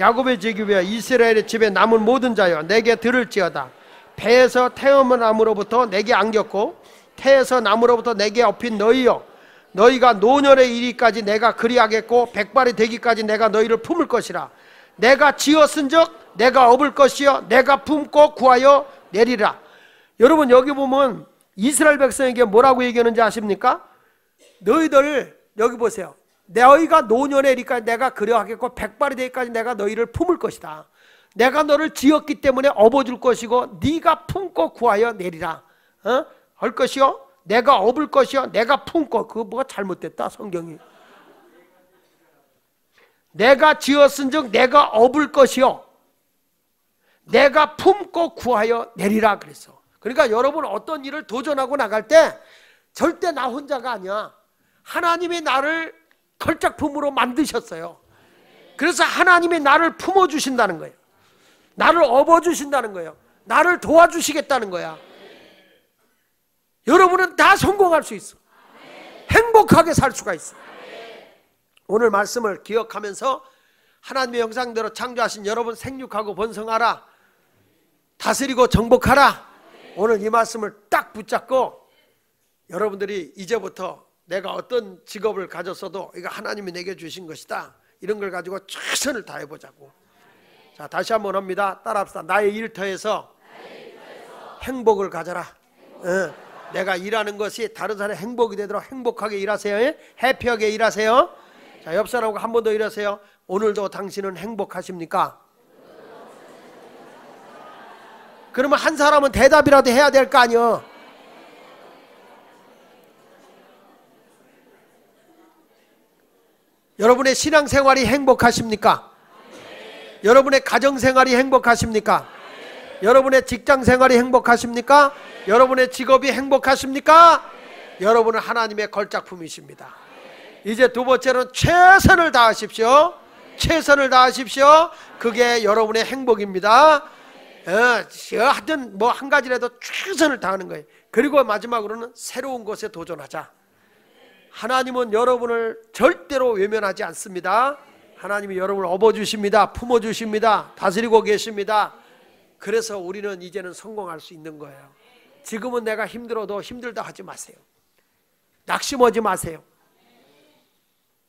야곱의 제기부여 이스라엘의 집에 남은 모든 자여 내게 들을지어다. 배에서 태어난 나무로부터 내게 안겼고 태에서 나무로부터 내게 업힌 너희여 너희가 노년에 이르기까지 내가 그리하겠고 백발이 되기까지 내가 너희를 품을 것이라. 내가 지었은즉 내가 업을 것이요 내가 품고 구하여 내리라. 여러분 여기 보면 이스라엘 백성에게 뭐라고 얘기하는지 아십니까? 너희들 여기 보세요. 너희가 노년에 이르기까지 내가 그리하겠고 백발이 되기까지 내가 너희를 품을 것이다. 내가 너를 지었기 때문에 업어줄 것이고 네가 품고 구하여 내리라. 할 것이요 내가 업을 것이요 내가 품고. 그거 뭐가 잘못됐다 성경이. 내가 지었은즉 내가 업을 것이요 내가 품고 구하여 내리라 그랬어. 그러니까 여러분 어떤 일을 도전하고 나갈 때 절대 나 혼자가 아니야. 하나님이 나를 걸작품으로 만드셨어요. 그래서 하나님이 나를 품어주신다는 거예요. 나를 업어주신다는 거예요. 나를 도와주시겠다는 거야. 여러분은 다 성공할 수 있어. 행복하게 살 수가 있어. 오늘 말씀을 기억하면서 하나님의 형상대로 창조하신 여러분 생육하고 번성하라. 다스리고 정복하라. 오늘 이 말씀을 딱 붙잡고 여러분들이 이제부터 내가 어떤 직업을 가졌어도 이거 하나님이 내게 주신 것이다. 이런 걸 가지고 최선을 다해보자고. 자, 다시 한번 합니다. 따라합시다. 나의 일터에서 행복을 가져라. 내가 일하는 것이 다른 사람의 행복이 되도록 행복하게 일하세요. 해피하게 일하세요. 자, 옆 사람하고 한 번 더 일하세요. 오늘도 당신은 행복하십니까? 그러면 한 사람은 대답이라도 해야 될 거 아니요. 여러분의 신앙생활이 행복하십니까? 여러분의 가정생활이 행복하십니까? 여러분의 직장 생활이 행복하십니까? 여러분의 직업이 행복하십니까? 여러분은 하나님의 걸작품이십니다. 이제 두 번째로는 최선을 다하십시오. 최선을 다하십시오. 그게 여러분의 행복입니다. 하여튼 뭐 한 가지라도 최선을 다하는 거예요. 그리고 마지막으로는 새로운 것에 도전하자. 하나님은 여러분을 절대로 외면하지 않습니다. 하나님이 여러분을 업어주십니다. 품어주십니다. 다스리고 계십니다. 그래서 우리는 이제는 성공할 수 있는 거예요. 지금은 내가 힘들어도 힘들다 하지 마세요. 낙심하지 마세요.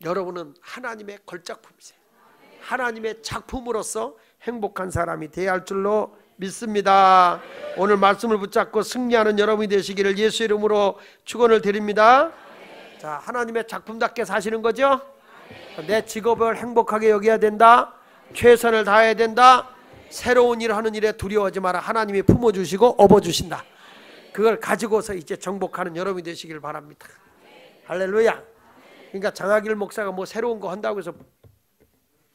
여러분은 하나님의 걸작품이세요. 하나님의 작품으로서 행복한 사람이 되어야 할 줄로 믿습니다. 오늘 말씀을 붙잡고 승리하는 여러분이 되시기를 예수 이름으로 축원을 드립니다. 자, 하나님의 작품답게 사시는 거죠? 내 직업을 행복하게 여겨야 된다. 최선을 다해야 된다. 새로운 일을 하는 일에 두려워하지 마라. 하나님이 품어주시고 업어주신다. 그걸 가지고서 이제 정복하는 여러분이 되시길 바랍니다. 할렐루야. 그러니까 장하길 목사가 뭐 새로운 거 한다고 해서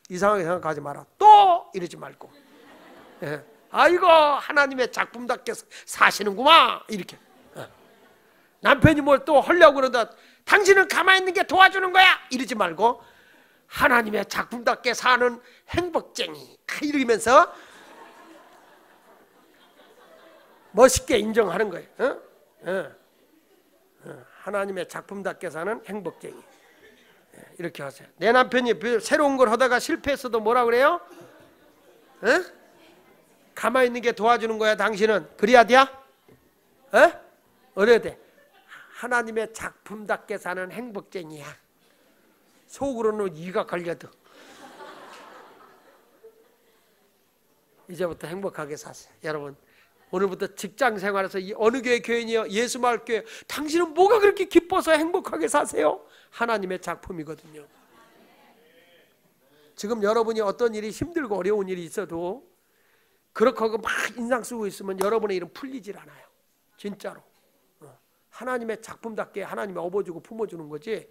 이상하게 생각하지 마라. 또 이러지 말고, 아이고 하나님의 작품답게 사시는구만 이렇게. 남편이 뭘 또 하려고 그러다 당신은 가만히 있는 게 도와주는 거야 이러지 말고 하나님의 작품답게 사는 행복쟁이 이러면서 멋있게 인정하는 거예요. 하나님의 작품답게 사는 행복쟁이. 이렇게 하세요. 내 남편이 새로운 걸 하다가 실패했어도 뭐라 그래요? 가만히 있는 게 도와주는 거야 당신은. 그래야 돼야? 어려야 돼. 하나님의 작품답게 사는 행복쟁이야. 속으로는 이가 걸려도 이제부터 행복하게 사세요. 여러분 오늘부터 직장 생활에서 어느 교회 교인이요? 예수마을교회. 당신은 뭐가 그렇게 기뻐서 행복하게 사세요? 하나님의 작품이거든요. 지금 여러분이 어떤 일이 힘들고 어려운 일이 있어도 그렇게 하고 막 인상 쓰고 있으면 여러분의 일은 풀리질 않아요. 진짜로. 하나님의 작품답게 하나님이 업어주고 품어주는 거지.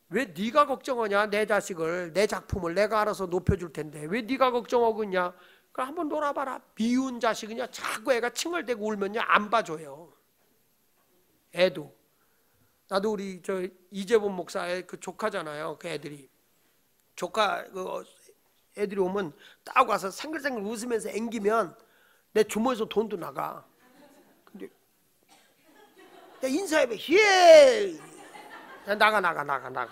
왜 네가 걱정하냐? 내 자식을, 내 작품을 내가 알아서 높여줄 텐데 왜 네가 걱정하고 있냐? 그럼 한번 놀아봐라. 미운 자식이냐? 자꾸 애가 칭얼대고 울면요 안 봐줘요. 애도. 나도 우리 저 이재범 목사의 그 조카잖아요. 그 애들이 조카 그 애들이 오면 딱 와서 생글생글 웃으면서 앵기면 내 주머니에서 돈도 나가. 근데 야 인사해봐. 예. 야, 나가.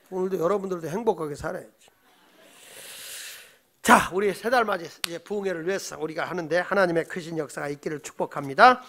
오늘도 여러분들도 행복하게 살아야지. 자, 우리 세 달 맞이 이제 부흥회를 위해서 우리가 하는데 하나님의 크신 역사가 있기를 축복합니다.